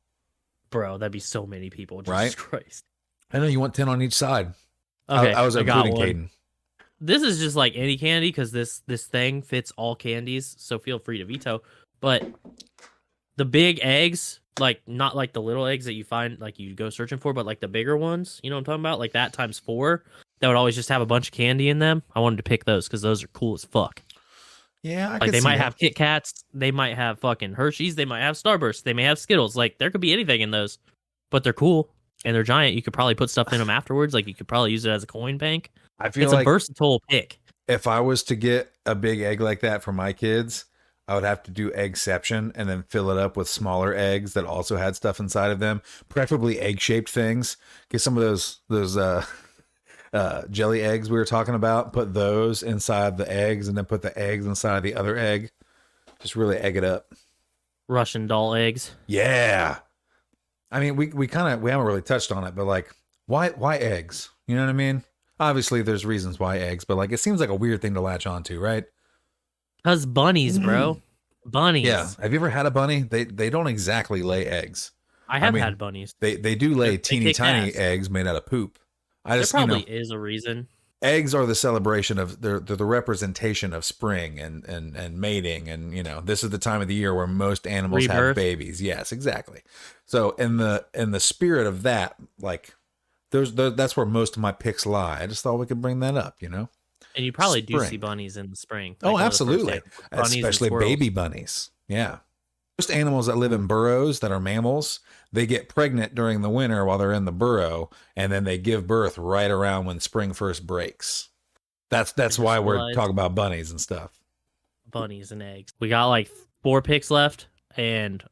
Speaker 1: Bro, that'd be so many people. Jesus
Speaker 3: Right?
Speaker 1: Christ.
Speaker 3: I know you want 10 on each side.
Speaker 1: Okay,
Speaker 3: I was
Speaker 1: got
Speaker 3: including
Speaker 1: one.
Speaker 3: Caden.
Speaker 1: This is just like any candy because this thing fits all candies, so feel free to veto. But the big eggs, like not like the little eggs that you find like you go searching for, but like the bigger ones, you know what I'm talking about? Like that times 4, that would always just have a bunch of candy in them. I wanted to pick those because those are cool as fuck.
Speaker 3: Yeah,
Speaker 1: Like they might have Kit Kats, they might have fucking Hershey's, they might have Starburst, they may have Skittles. Like there could be anything in those, but they're cool and they're giant. You could probably put stuff in them afterwards. Like you could probably use it as a coin bank.
Speaker 3: I feel
Speaker 1: It's
Speaker 3: like
Speaker 1: a versatile pick.
Speaker 3: if I was to get a big egg like that for my kids, I would have to do eggception and then fill it up with smaller eggs that also had stuff inside of them, preferably egg-shaped things. Get some of those jelly eggs we were talking about, put those inside the eggs, and then put the eggs inside the other egg. Just really egg it up.
Speaker 1: Russian doll eggs.
Speaker 3: Yeah. I mean, we haven't really touched on it, but like, why eggs? You know what I mean? Obviously, there's reasons why eggs, but like, it seems like a weird thing to latch onto, right?
Speaker 1: Cause bunnies, bro. Bunnies.
Speaker 3: Yeah. Have you ever had a bunny? They don't exactly lay eggs.
Speaker 1: I have had bunnies.
Speaker 3: They do lay
Speaker 1: They
Speaker 3: teeny
Speaker 1: kick
Speaker 3: tiny
Speaker 1: ass.
Speaker 3: eggs made out of poop.
Speaker 1: There probably is a reason.
Speaker 3: Eggs are the celebration of they're the representation of spring and mating, and this is the time of the year where most animals have
Speaker 1: Rebirth.
Speaker 3: babies. Yes, exactly. So in the spirit of that, like that's where most of my picks lie. I just thought we could bring that up,
Speaker 1: And you probably do
Speaker 3: Spring.
Speaker 1: see bunnies in the spring.
Speaker 3: Oh,
Speaker 1: one of the first
Speaker 3: absolutely.
Speaker 1: animals. Bunnies and
Speaker 3: Especially
Speaker 1: squirrels.
Speaker 3: baby bunnies. Yeah. Most animals that live in burrows that are mammals, they get pregnant during the winter while they're in the burrow, and then they give birth right around when spring first breaks. That's why we're
Speaker 1: realized-
Speaker 3: talking about bunnies and stuff.
Speaker 1: Bunnies and eggs. We got like 4 picks left, and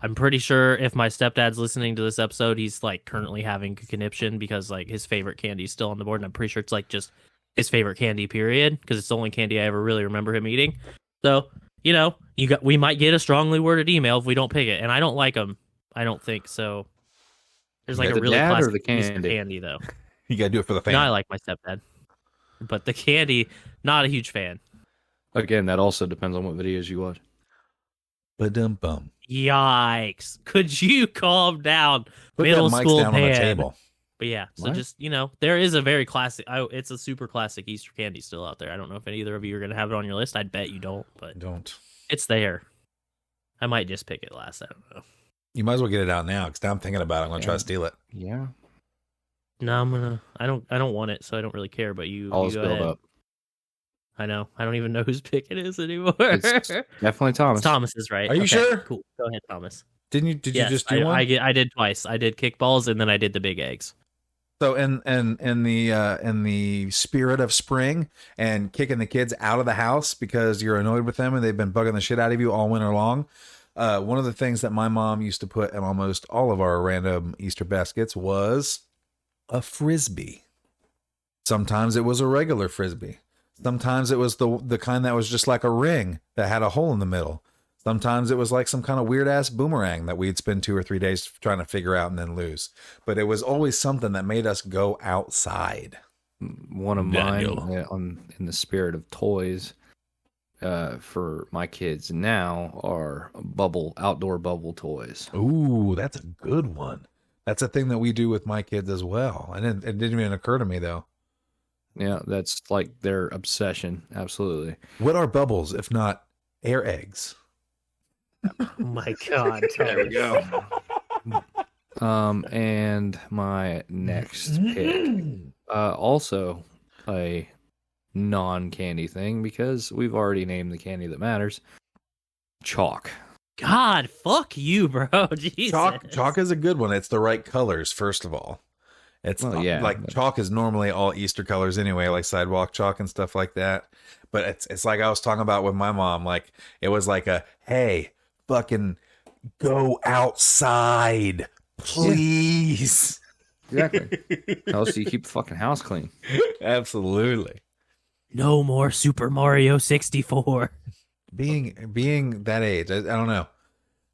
Speaker 1: I'm pretty sure if my stepdad's listening to this episode, he's like currently having a conniption because like his favorite candy is still on the board, and I'm pretty sure it's like just his favorite candy, period, because it's the only candy I ever really remember him eating. So, we might get a strongly worded email if we don't pick it, and I don't like them. I don't think so. There's like
Speaker 2: Yeah,
Speaker 1: a
Speaker 2: the
Speaker 1: really
Speaker 2: dad or
Speaker 1: classic
Speaker 2: the
Speaker 1: piece of
Speaker 2: candy?
Speaker 1: candy though.
Speaker 3: You got to do it for the
Speaker 1: No, I
Speaker 3: family.
Speaker 1: like my stepdad, but the candy, not a huge fan.
Speaker 2: Again, that also depends on what videos you watch.
Speaker 3: Ba-dum-bum.
Speaker 1: Yikes! Could you calm down,
Speaker 3: Put
Speaker 1: middle
Speaker 3: that mic
Speaker 1: school
Speaker 3: down on the
Speaker 1: pan?
Speaker 3: table.
Speaker 1: But yeah, so
Speaker 2: What?
Speaker 1: just there is a very classic. It's a super classic Easter candy still out there. I don't know if either of you are gonna have it on your list. I'd bet you don't, but
Speaker 3: Don't.
Speaker 1: it's there. I might just pick it last. I don't know.
Speaker 3: You might as well get it out now because now I'm thinking about it. I'm going to try to steal it.
Speaker 2: Yeah.
Speaker 1: No, I don't want it, so I don't really care. But
Speaker 2: All
Speaker 1: you
Speaker 2: is
Speaker 1: go
Speaker 2: built
Speaker 1: ahead.
Speaker 2: up.
Speaker 1: I know. I don't even know whose pick it is anymore.
Speaker 2: It's definitely Thomas.
Speaker 1: It's Thomas's, right?
Speaker 3: Are you
Speaker 1: Okay,
Speaker 3: sure?
Speaker 1: Cool. Go ahead, Thomas.
Speaker 3: Did you
Speaker 1: Yes,
Speaker 3: just do one?
Speaker 1: I did twice. I did kickballs and then I did the big eggs.
Speaker 3: So in the spirit of spring and kicking the kids out of the house because you're annoyed with them and they've been bugging the shit out of you all winter long. One of the things that my mom used to put in almost all of our random Easter baskets was a frisbee. Sometimes it was a regular frisbee. Sometimes it was the kind that was just like a ring that had a hole in the middle. Sometimes it was like some kind of weird ass boomerang that we'd spend 2 or 3 days trying to figure out and then lose. But it was always something that made us go outside.
Speaker 2: One of mine, in the spirit of toys, for my kids now are outdoor bubble toys.
Speaker 3: Ooh, that's a good one. That's a thing that we do with my kids as well. And it didn't even occur to me though.
Speaker 2: Yeah, that's like their obsession. Absolutely.
Speaker 3: What are bubbles if not air eggs?
Speaker 1: Oh my god.
Speaker 2: There we go. And my next pick, also a non-candy thing because we've already named the candy that matters. Chalk.
Speaker 1: God, fuck you, bro. Jesus.
Speaker 3: Chalk is a good one. It's the right colors, first of all. It's chalk is normally all Easter colors anyway, like sidewalk chalk and stuff like that. But it's like I was talking about with my mom. Like it was like hey, fucking go outside, please.
Speaker 2: Exactly. How else do you keep the fucking house clean?
Speaker 3: Absolutely.
Speaker 1: No more Super Mario 64.
Speaker 3: Being that age, I don't know.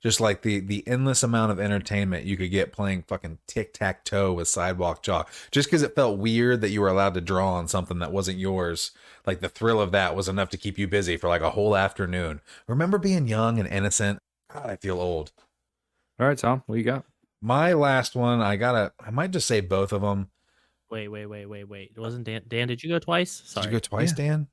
Speaker 3: Just like the endless amount of entertainment you could get playing fucking tic-tac-toe with sidewalk chalk. Just because it felt weird that you were allowed to draw on something that wasn't yours. Like the thrill of that was enough to keep you busy for like a whole afternoon. Remember being young and innocent? God, I feel old.
Speaker 2: All right, Tom, what you got?
Speaker 3: My last one, I might just say both of them.
Speaker 1: Wait. It wasn't Dan. Dan, did you go twice? Sorry.
Speaker 3: Did you go twice, Dan?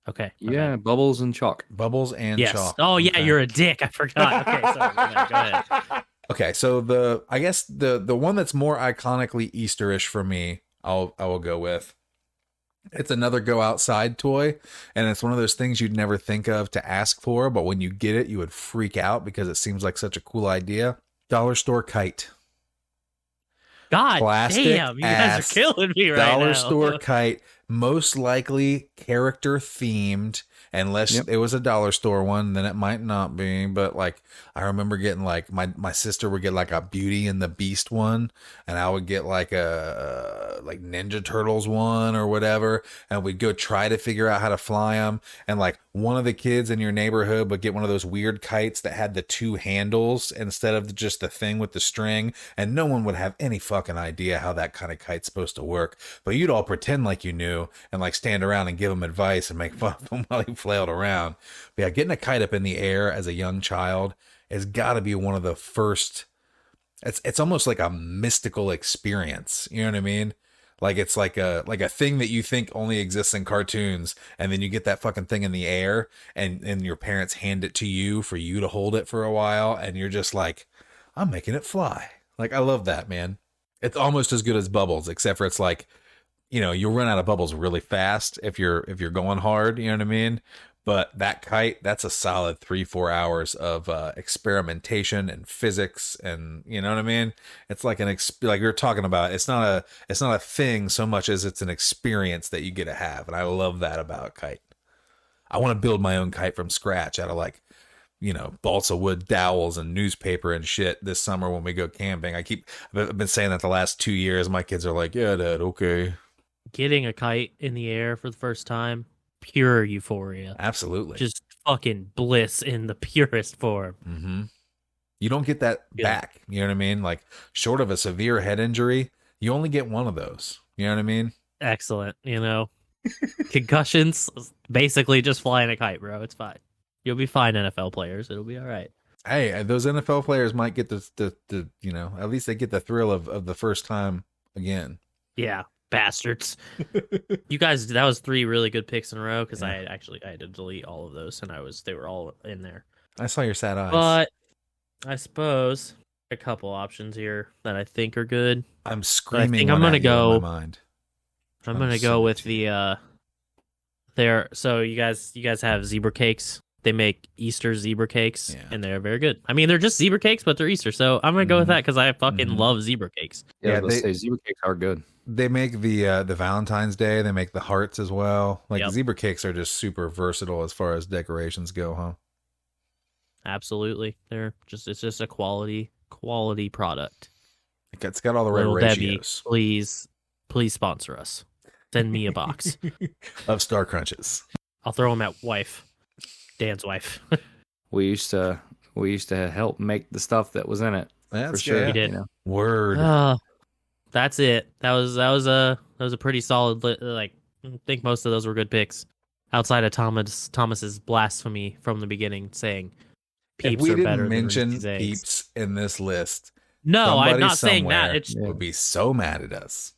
Speaker 1: Okay.
Speaker 2: Yeah, bubbles and chalk.
Speaker 3: Bubbles and
Speaker 1: yes.
Speaker 3: chalk.
Speaker 1: Oh, yeah,
Speaker 3: Okay.
Speaker 1: you're a dick. I forgot. Okay, sorry. Go ahead.
Speaker 3: Okay, so I guess the one that's more iconically Easterish for me, I will go with. It's another go outside toy, and it's one of those things you'd never think of to ask for, but when you get it, you would freak out because it seems like such a cool idea. Dollar store kite.
Speaker 1: God
Speaker 3: Plastic
Speaker 1: damn, you guys are killing me right now.
Speaker 3: Dollar store kite, most likely character themed, unless it was a dollar store one, then it might not be. But like, I remember getting like my sister would get like a Beauty and the Beast one, and I would get like a like Ninja Turtles one or whatever, and we'd go try to figure out how to fly them. And like one of the kids in your neighborhood would get one of those weird kites that had the 2 handles instead of just the thing with the string, and no one would have any fucking idea how that kind of kite's supposed to work. But you'd all pretend like you knew and like stand around and give him advice and make fun of him while he flailed around. But yeah, getting a kite up in the air as a young child has got to be one of the first. It's almost like a mystical experience. You know what I mean? Like it's like a thing that you think only exists in cartoons, and then you get that fucking thing in the air, and your parents hand it to you for you to hold it for a while, and you're just like, I'm making it fly. Like I love that, man. It's almost as good as bubbles, except for it's like, you know, you'll run out of bubbles really fast if you're going hard. You know what I mean? But that kite, that's a solid 3-4 hours of experimentation and physics, and you know what I mean. It's like like you're talking about. It's not a thing so much as it's an experience that you get to have, and I love that about a kite. I want to build my own kite from scratch out of like, you know, balsa wood dowels and newspaper and shit this summer when we go camping. I've been saying that the last 2 years. My kids are like, yeah, Dad, okay.
Speaker 1: Getting a kite in the air for the first time, pure euphoria.
Speaker 3: Absolutely.
Speaker 1: Just fucking bliss in the purest form.
Speaker 3: Mm-hmm. You don't get that back. You know what I mean? Like, short of a severe head injury, you only get one of those. You know what I mean?
Speaker 1: Excellent. You know, concussions, basically just flying a kite, bro. It's fine. You'll be fine, NFL players. It'll be all right.
Speaker 3: Hey, those NFL players might get the you know, at least they get the thrill of the first time again.
Speaker 1: Yeah. Bastards. You guys, that was 3 really good picks in a row because I had to delete all of those, and they were all in there.
Speaker 3: I saw your sad eyes.
Speaker 1: But I suppose a couple options here that I think are good.
Speaker 3: I'm screaming.
Speaker 1: think I'm
Speaker 3: one
Speaker 1: gonna
Speaker 3: at you in
Speaker 1: go-
Speaker 3: my mind.
Speaker 1: I'm
Speaker 3: I'm
Speaker 1: gonna
Speaker 3: so
Speaker 1: go with
Speaker 3: with
Speaker 1: the there. So you guys have zebra cakes. They make Easter zebra cakes,
Speaker 3: Yeah.
Speaker 1: and they're very good. I mean, they're just zebra cakes, but they're Easter. So I'm gonna go with
Speaker 3: Mhm.
Speaker 1: that because I fucking
Speaker 3: Mhm.
Speaker 1: love zebra cakes.
Speaker 2: Yeah,
Speaker 3: Yeah,
Speaker 2: let's
Speaker 3: they-
Speaker 2: say zebra cakes are good.
Speaker 3: They make the Valentine's Day. They make the hearts as well. Like
Speaker 1: Yep.
Speaker 3: zebra cakes are just super versatile as far as decorations go, huh?
Speaker 1: Absolutely, it's just a quality product.
Speaker 3: It's got all the right
Speaker 1: Little Debbie,
Speaker 3: ratios
Speaker 1: please sponsor us. Send me a box.
Speaker 3: of Star Crunches.
Speaker 1: I'll throw them at Dan's wife.
Speaker 2: We used to help make the stuff that was in it
Speaker 3: That's
Speaker 2: for sure.
Speaker 1: We
Speaker 3: good.
Speaker 1: did.
Speaker 2: You know?
Speaker 3: Word.
Speaker 1: That's it. That was a pretty solid. Like, I think most of those were good picks. Outside of Thomas's blasphemy from the beginning, saying
Speaker 3: If
Speaker 1: Peeps
Speaker 3: we
Speaker 1: are better
Speaker 3: didn't
Speaker 1: than
Speaker 3: mention
Speaker 1: Reese's Eggs.
Speaker 3: Peeps in this list,
Speaker 1: No, I'm
Speaker 3: somebody
Speaker 1: not saying that.
Speaker 3: somewhere
Speaker 1: It's
Speaker 3: would be so mad at us.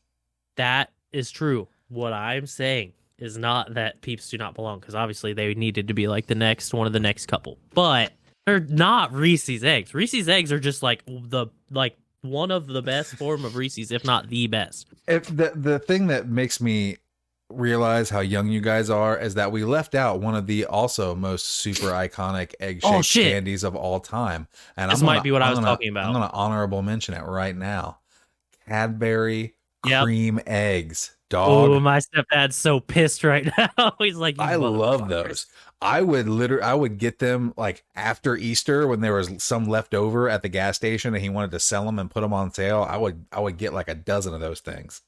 Speaker 1: that is true. What I'm saying is not that Peeps do not belong, because obviously they needed to be like one of the next couple, but they're not Reese's Eggs. Reese's Eggs are just like one of the best form of Reese's, if not the best.
Speaker 3: If the thing that makes me realize how young you guys are is that we left out one of the also most super iconic egg-shaped
Speaker 1: shit.
Speaker 3: candies of all time. And
Speaker 1: This might be what I was talking about.
Speaker 3: I'm gonna honorable mention it right now. Cadbury
Speaker 1: Yep.
Speaker 3: cream eggs.
Speaker 1: Oh,
Speaker 3: Dog.
Speaker 1: my stepdad's so pissed right now. He's like, "You
Speaker 3: I love
Speaker 1: motherfuckers."
Speaker 3: those. I would get them like after Easter when there was some left over at the gas station and he wanted to sell them and put them on sale. I would get like a dozen of those things.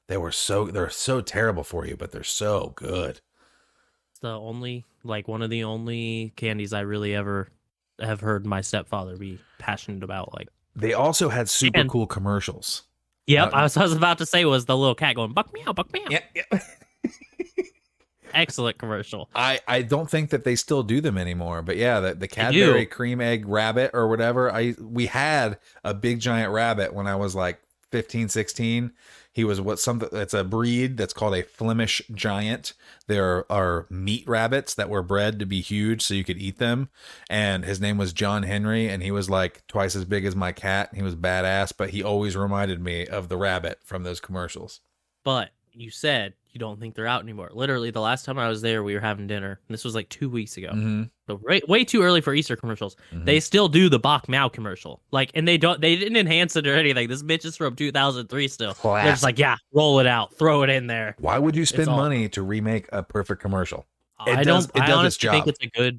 Speaker 3: They're so terrible for you, but they're so good.
Speaker 1: It's one of the only candies I really ever have heard my stepfather be passionate about. Like,
Speaker 3: They also had super
Speaker 1: And-
Speaker 3: cool commercials.
Speaker 1: yep, I was about to say was the little cat going buck meow, buck meow.
Speaker 3: Yeah.
Speaker 1: Excellent commercial.
Speaker 3: I don't think that they still do them anymore, but yeah, the Cadbury cream egg rabbit or whatever. We had a big giant rabbit when I was like 15, 16. He was it's a breed that's called a Flemish giant. There are meat rabbits that were bred to be huge so you could eat them. And his name was John Henry, and he was like twice as big as my cat. He was badass, but he always reminded me of the rabbit from those commercials.
Speaker 1: But you said you don't think they're out anymore. Literally, the last time I was there, we were having dinner. And this was like 2 weeks ago.
Speaker 3: Mm-hmm.
Speaker 1: So way too early for Easter commercials.
Speaker 3: Mhm.
Speaker 1: They still do the Bach Meow commercial. Like, and they didn't enhance it or anything. This bitch is from 2003 still. They're just like, yeah, roll it out, throw it in there.
Speaker 3: Why would you spend
Speaker 1: all-
Speaker 3: money to remake a perfect commercial?
Speaker 1: I
Speaker 3: does its
Speaker 1: honestly think
Speaker 3: job.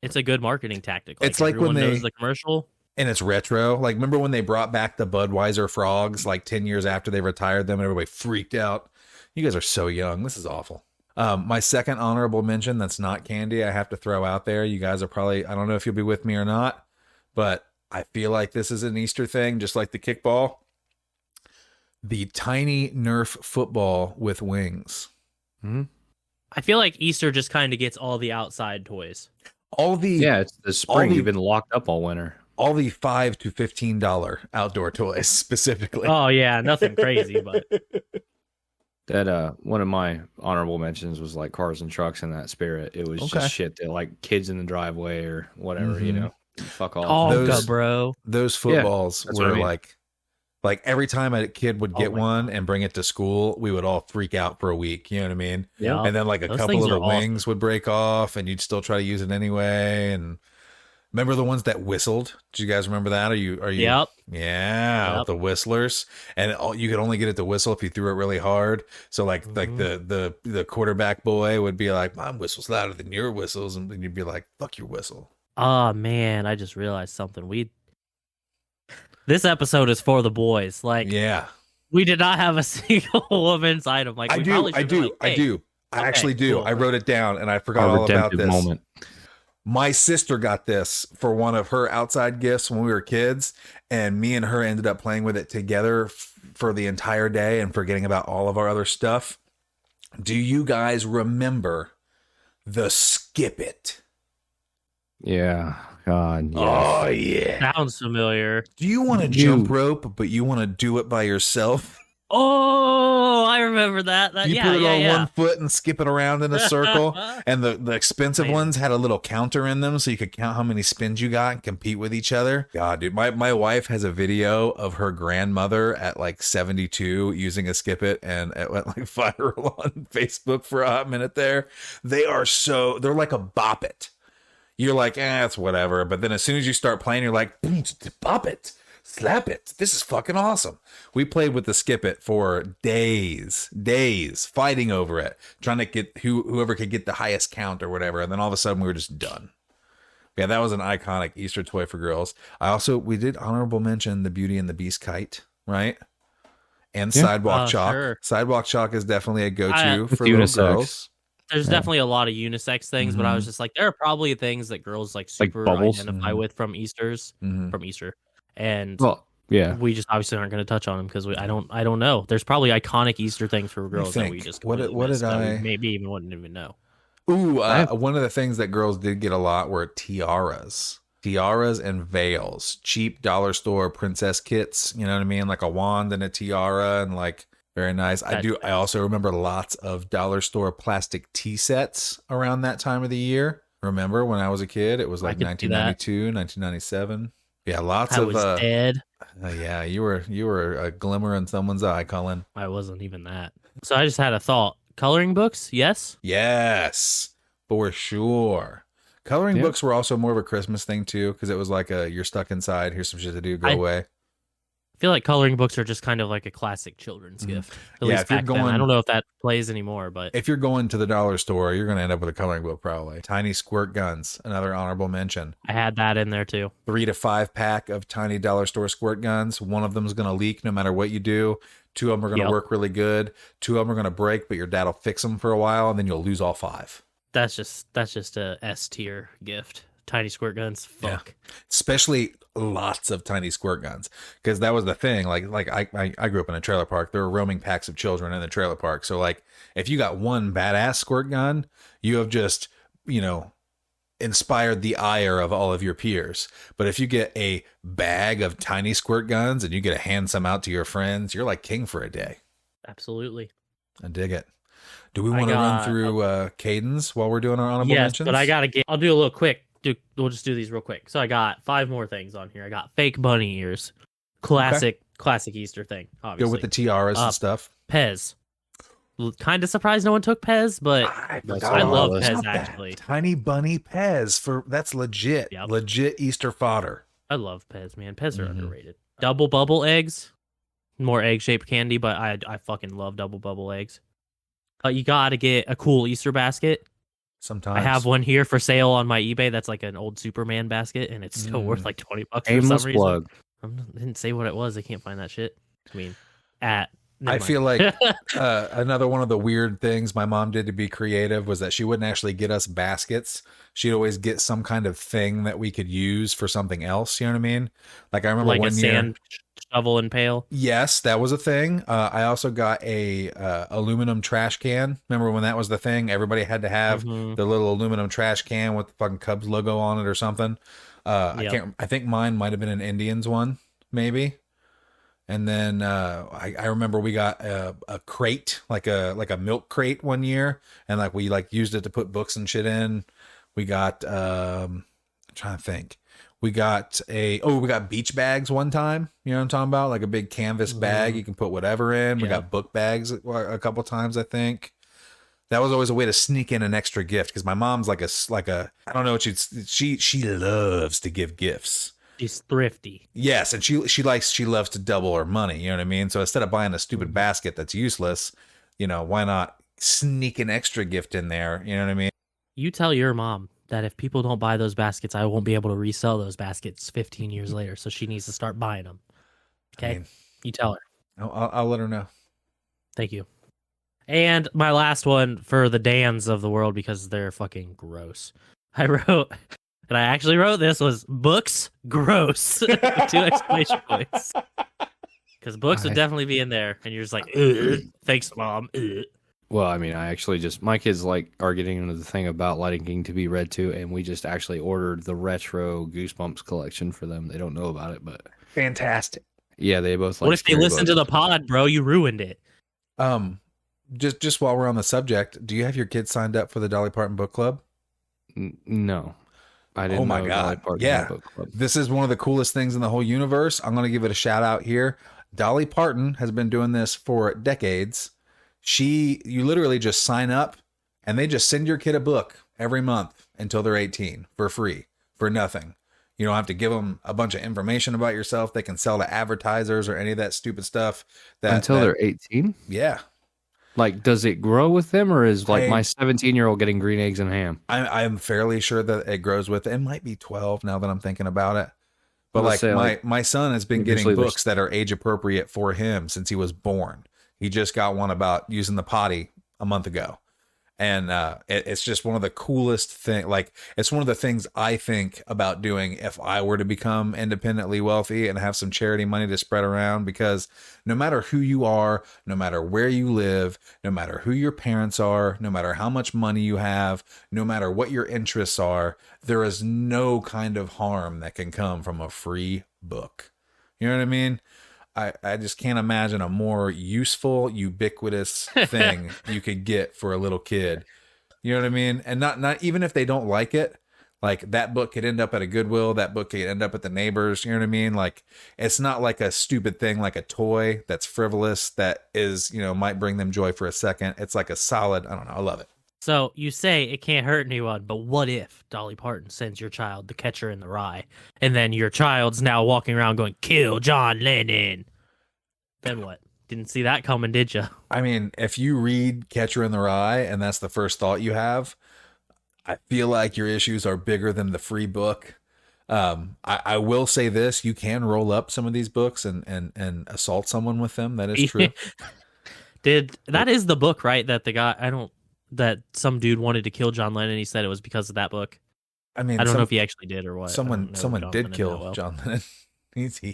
Speaker 1: it's a good marketing tactic.
Speaker 3: It's like when
Speaker 1: everyone
Speaker 3: they-
Speaker 1: knows the commercial.
Speaker 3: And it's retro. Like, remember when they brought back the Budweiser frogs like 10 years after they retired them and everybody freaked out? You guys are so young. This is awful. My second honorable mention that's not candy I have to throw out there. You guys are probably, I don't know if you'll be with me or not, but I feel like this is an Easter thing, just like the kickball. The tiny Nerf football with wings.
Speaker 1: I feel like Easter just kind of gets all the outside toys.
Speaker 3: All the
Speaker 2: It's the spring.
Speaker 3: the-
Speaker 2: You've been locked up all winter.
Speaker 3: all the $5 to $15 outdoor toys specifically.
Speaker 1: Oh yeah, nothing crazy, but
Speaker 2: That one of my honorable mentions was like cars and trucks in that spirit. It was
Speaker 3: Okay.
Speaker 2: just shit that like kids in the driveway or whatever, you
Speaker 3: Mhm.
Speaker 2: know. Fuck off.
Speaker 1: Tonka, bro.
Speaker 3: Those footballs
Speaker 2: that's what I
Speaker 3: were
Speaker 2: mean.
Speaker 3: like every time a kid would get
Speaker 1: my
Speaker 3: one and bring it to school, we would all freak out for a week. You know what I mean?
Speaker 1: Yeah.
Speaker 3: And then like a
Speaker 1: Those
Speaker 3: couple
Speaker 1: things
Speaker 3: of the
Speaker 1: are awesome.
Speaker 3: wings would break off and you'd still try to use it anyway. And remember the ones that whistled? Did you guys remember that? Are you?
Speaker 1: Yep.
Speaker 3: Yeah,
Speaker 1: Yep.
Speaker 3: the whistlers, and you could only get it to whistle if you threw it really hard. So like the quarterback boy would be like, "My whistle's louder than your whistles," and then you'd be like, "Fuck your whistle."
Speaker 1: Oh man, I just realized something. This episode is for the boys. Like,
Speaker 3: Yeah,
Speaker 1: we did not have a single woman's item. Like,
Speaker 3: I
Speaker 1: we
Speaker 3: do,
Speaker 1: probably
Speaker 3: I
Speaker 1: should be
Speaker 3: do,
Speaker 1: like,
Speaker 3: I
Speaker 1: hey,
Speaker 3: do. I
Speaker 1: okay,
Speaker 3: actually do.
Speaker 1: cool.
Speaker 3: I wrote it down and I forgot
Speaker 2: A
Speaker 3: all about
Speaker 2: redemptive
Speaker 3: this.
Speaker 2: moment.
Speaker 3: My sister got this for one of her outside gifts when we were kids, and me and her ended up playing with it together for the entire day and forgetting about all of our other stuff. Do you guys remember the Skip It?
Speaker 2: Yeah. God. Yeah.
Speaker 3: Oh yeah.
Speaker 1: Sounds familiar.
Speaker 3: Do you want to
Speaker 2: You-
Speaker 3: jump rope, but you want to do it by yourself?
Speaker 1: Oh, I remember that.
Speaker 3: You
Speaker 1: Yeah,
Speaker 3: put it
Speaker 1: yeah,
Speaker 3: on one
Speaker 1: yeah.
Speaker 3: foot and skip it around in a circle. And the expensive
Speaker 1: Amazing.
Speaker 3: ones had a little counter in them so you could count how many spins you got and compete with each other. God, dude, my wife has a video of her grandmother at like 72 using a skip it, and it went like viral on Facebook for a hot minute there. They're like a bop it. You're like, it's whatever. But then as soon as you start playing, you're like, boom, bop it. Slap it. This is fucking awesome. We played with the skip it for days, fighting over it, trying to get whoever could get the highest count or whatever. And then all of a sudden we were just done. Yeah, that was an iconic Easter toy for girls. We did honorable mention the Beauty and the Beast kite, right? And sidewalk chalk.
Speaker 1: Sure.
Speaker 3: Sidewalk chalk is definitely a go-to for
Speaker 2: unisex.
Speaker 3: little girls.
Speaker 1: There's definitely a lot of unisex things, but I was just like, there are probably things that girls like super
Speaker 2: bubbles.
Speaker 1: identify with from Easter, and
Speaker 2: Well, yeah.
Speaker 1: we just obviously aren't going to touch on them because I don't know. There's probably iconic Easter things for girls that we just
Speaker 3: what did I
Speaker 1: maybe even wouldn't even know.
Speaker 3: Ooh, one of the things that girls did get a lot were tiaras. Tiaras and veils. Cheap dollar store princess kits, you know what I mean? Like a wand and a tiara, and like very nice. I also remember lots of dollar store plastic tea sets around that time of the year. Remember when I was a kid? It was like 1992, 1997. Yeah, lots of
Speaker 1: dead.
Speaker 3: Yeah, you were a glimmer in someone's eye, Colin.
Speaker 1: I wasn't even that. So I just had a thought. Coloring books, yes?
Speaker 3: Yes, for sure. Coloring books were also more of a Christmas thing too, because it was like you're stuck inside, here's some shit to do, go away.
Speaker 1: I feel like coloring books are just kind of like a classic children's gift. At least back then. I don't know if that plays anymore, but
Speaker 3: if you're going to the dollar store, you're going to end up with a coloring book probably. Tiny squirt guns, another honorable mention.
Speaker 1: I had that in there too.
Speaker 3: 3 to 5 pack of tiny dollar store squirt guns. One of them is going to leak no matter what you do. 2 of them are going to work really good. 2 of them are going to break, but your dad will fix them for a while, and then you'll lose all 5.
Speaker 1: That's just a S tier gift. Tiny squirt guns, fuck.
Speaker 3: Yeah. Especially lots of tiny squirt guns, because that was the thing. Like I grew up in a trailer park. There were roaming packs of children in the trailer park. So like, if you got one badass squirt gun, you have just inspired the ire of all of your peers. But if you get a bag of tiny squirt guns and you get to hand some out to your friends, you're like king for a day.
Speaker 1: Absolutely.
Speaker 3: I dig it. Do we want to run through cadence while we're doing our honorable mentions?
Speaker 1: But I'll do a little quick. We'll just do these real quick. So I got 5 more things on here. I got fake bunny ears. Classic Easter thing, obviously.
Speaker 3: Go with the tiaras and stuff.
Speaker 1: Pez. Kind of surprised no one took Pez, but I love Pez actually.
Speaker 3: Tiny bunny Pez, that's legit.
Speaker 1: Yep.
Speaker 3: Legit Easter fodder.
Speaker 1: I love Pez, man. Pez are underrated. Double bubble eggs. More egg-shaped candy, but I fucking love double bubble eggs. You gotta get a cool Easter basket.
Speaker 3: Sometimes
Speaker 1: I have one here for sale on my eBay. That's like an old Superman basket, and it's still worth like $20 for some reason.
Speaker 2: Plug.
Speaker 1: I didn't say what it was. I can't find that shit. I mean,
Speaker 3: I feel like another one of the weird things my mom did to be creative was that she wouldn't actually get us baskets. She'd always get some kind of thing that we could use for something else. You know what I mean? Like I remember
Speaker 1: like
Speaker 3: one
Speaker 1: a
Speaker 3: year,
Speaker 1: sand shovel and pail.
Speaker 3: Yes, that was a thing. I also got a aluminum trash can. Remember when that was the thing? Everybody had to have the little aluminum trash can with the fucking Cubs logo on it or something. I think mine might have been an Indians one, maybe. And then I remember we got a crate, like a milk crate one year, and like we like used it to put books and shit in. We got I'm trying to think. We got beach bags one time. You know what I'm talking about? Like a big canvas bag you can put whatever in. We got book bags a couple times, I think. That was always a way to sneak in an extra gift because my mom's like a I don't know what she loves to give gifts.
Speaker 1: She's thrifty.
Speaker 3: Yes, and she loves to double her money, you know what I mean? So instead of buying a stupid basket that's useless, why not sneak an extra gift in there, you know what I mean?
Speaker 1: You tell your mom that if people don't buy those baskets, I won't be able to resell those baskets 15 years later, so she needs to start buying them. Okay? You tell her.
Speaker 3: I'll let her know.
Speaker 1: Thank you. And my last one for the Dans of the world because they're fucking gross. I actually wrote this was books gross. 2 exclamation points. Because books would definitely be in there, and you're just like, ugh, thanks, mom. Ugh.
Speaker 2: Well, I mean, my kids are getting into the thing about liking to be read to, and we just actually ordered the retro Goosebumps collection for them. They don't know about it, but
Speaker 3: fantastic.
Speaker 2: Yeah, they both like.
Speaker 1: What if they listen to the pod, bro? You ruined it.
Speaker 3: Just while we're on the subject, do you have your kids signed up for the Dolly Parton book club?
Speaker 2: No, I didn't.
Speaker 3: Oh my
Speaker 2: know
Speaker 3: God!
Speaker 2: Dolly Parton
Speaker 3: Yeah,
Speaker 2: had a book club.
Speaker 3: this is one of the coolest things in the whole universe. I'm going to give it a shout out here. Dolly Parton has been doing this for decades. You literally just sign up, and they just send your kid a book every month until they're 18 for free, for nothing. You don't have to give them a bunch of information about yourself. They can sell to advertisers or any of that stupid stuff.
Speaker 2: Until they're 18?
Speaker 3: Yeah.
Speaker 2: Like, does it grow with them, or is like my 17-year-old getting green eggs and ham?
Speaker 3: I'm fairly sure that it grows with it. It might be 12 now that I'm thinking about it. But my son has been getting books that are age appropriate for him since he was born. He just got one about using the potty a month ago. And it's just one of the coolest things. Like, it's one of the things I think about doing if I were to become independently wealthy and have some charity money to spread around, because no matter who you are, no matter where you live, no matter who your parents are, no matter how much money you have, no matter what your interests are, there is no kind of harm that can come from a free book. You know what I mean? I just can't imagine a more useful, ubiquitous thing you could get for a little kid. You know what I mean? And not even if they don't like it, like that book could end up at a Goodwill, that book could end up at the neighbors. You know what I mean? Like, it's not like a stupid thing, like a toy that's frivolous, that is, might bring them joy for a second. It's like a solid, I don't know, I love it.
Speaker 1: So you say it can't hurt anyone, but what if Dolly Parton sends your child The Catcher in the Rye, and then your child's now walking around going, "Kill John Lennon"? Then what? Didn't see that coming, did you?
Speaker 3: I mean, if you read Catcher in the Rye and that's the first thought you have, I feel like your issues are bigger than the free book. I will say this: you can roll up some of these books and assault someone with them. That is true.
Speaker 1: That is the book, right? That the guy that some dude wanted to kill John Lennon. He said it was because of that book.
Speaker 3: I mean,
Speaker 1: I don't know if he actually did or what.
Speaker 3: Someone did kill John Lennon.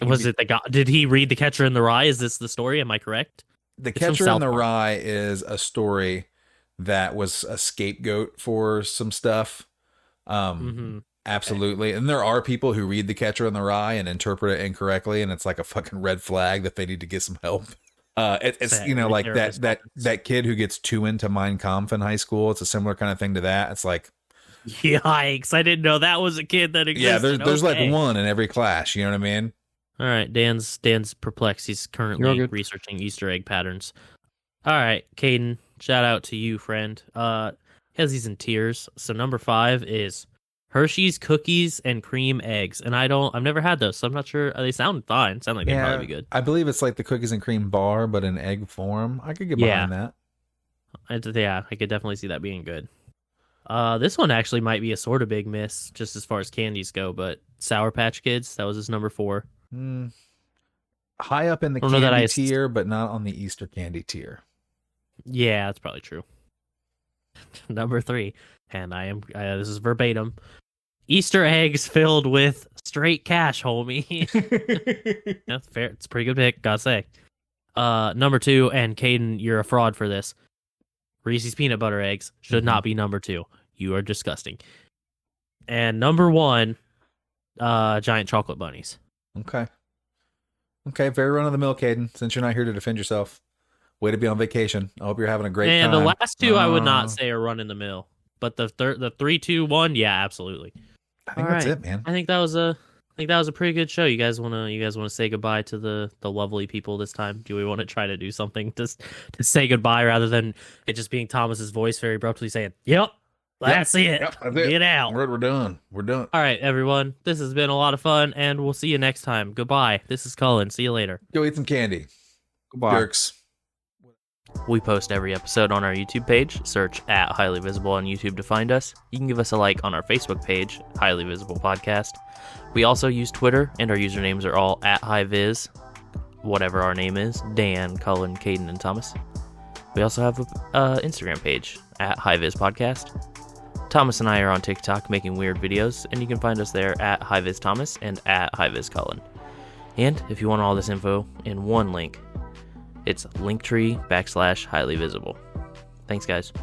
Speaker 1: Was it the guy? Did he read The Catcher in the Rye? Is this the story? Am I correct?
Speaker 3: The Catcher in the Rye is a story that was a scapegoat for some stuff. Absolutely. And there are people who read The Catcher in the Rye and interpret it incorrectly, and it's like a fucking red flag that they need to get some help. It's like that kid who gets too into Mein Kampf in high school. It's a similar kind of thing to that. It's like,
Speaker 1: yikes! I didn't know that was a kid that existed.
Speaker 3: Yeah, there's like one in every class. You know what I mean?
Speaker 1: All right, Dan's perplexed. He's currently researching Easter egg patterns. All right, Caden, shout out to you, friend. Has these in tiers. So number 5 is Hershey's cookies and cream eggs, and I've never had those, so I'm not sure. They sound fine. Sound like they'd probably be good.
Speaker 3: I believe it's like the cookies and cream bar, but in egg form. I could get behind that.
Speaker 1: I could definitely see that being good. This one actually might be a sort of big miss, just as far as candies go. But Sour Patch Kids, that was his number 4.
Speaker 3: High up in the candy tier, but not on the Easter candy tier.
Speaker 1: Yeah, that's probably true. Number 3, and this is verbatim. Easter eggs filled with straight cash, homie. That's fair. It's a pretty good pick, gotta say. Number 2, and Caden, you're a fraud for this. Reese's peanut butter eggs should not be number 2. You are disgusting. And number 1, giant chocolate bunnies.
Speaker 3: Okay, very run of the mill, Caden. Since you're not here to defend yourself, way to be on vacation. I hope you're having a great time.
Speaker 1: And the last 2 I would not say are run in the mill, but the 3, 2, 1, yeah, absolutely.
Speaker 3: I think that's it, man.
Speaker 1: I think that was a pretty good show. You guys want to say goodbye to the lovely people this time? Do we want to try to do something to say goodbye rather than it just being Thomas's voice very abruptly saying, "Yep, that's it.
Speaker 3: Yep, that's it.
Speaker 1: Get out.
Speaker 3: We're done. We're done."
Speaker 1: All right, everyone. This has been a lot of fun, and we'll see you next time. Goodbye. This is Cullen. See you later.
Speaker 3: Go eat some candy.
Speaker 2: Goodbye.
Speaker 3: Jerks.
Speaker 1: We post every episode on our YouTube page. Search at Highly Visible on YouTube to find us. You can give us a like on our Facebook page, Highly Visible Podcast. We also use Twitter, and our usernames are all at HighViz, whatever our name is, Dan, Cullen, Caden, and Thomas. We also have an Instagram page, at HighViz Podcast. Thomas and I are on TikTok making weird videos, and you can find us there at HighViz Thomas and at HighViz Cullen. And if you want all this info in one link, it's linktree /highly visible. Thanks, guys.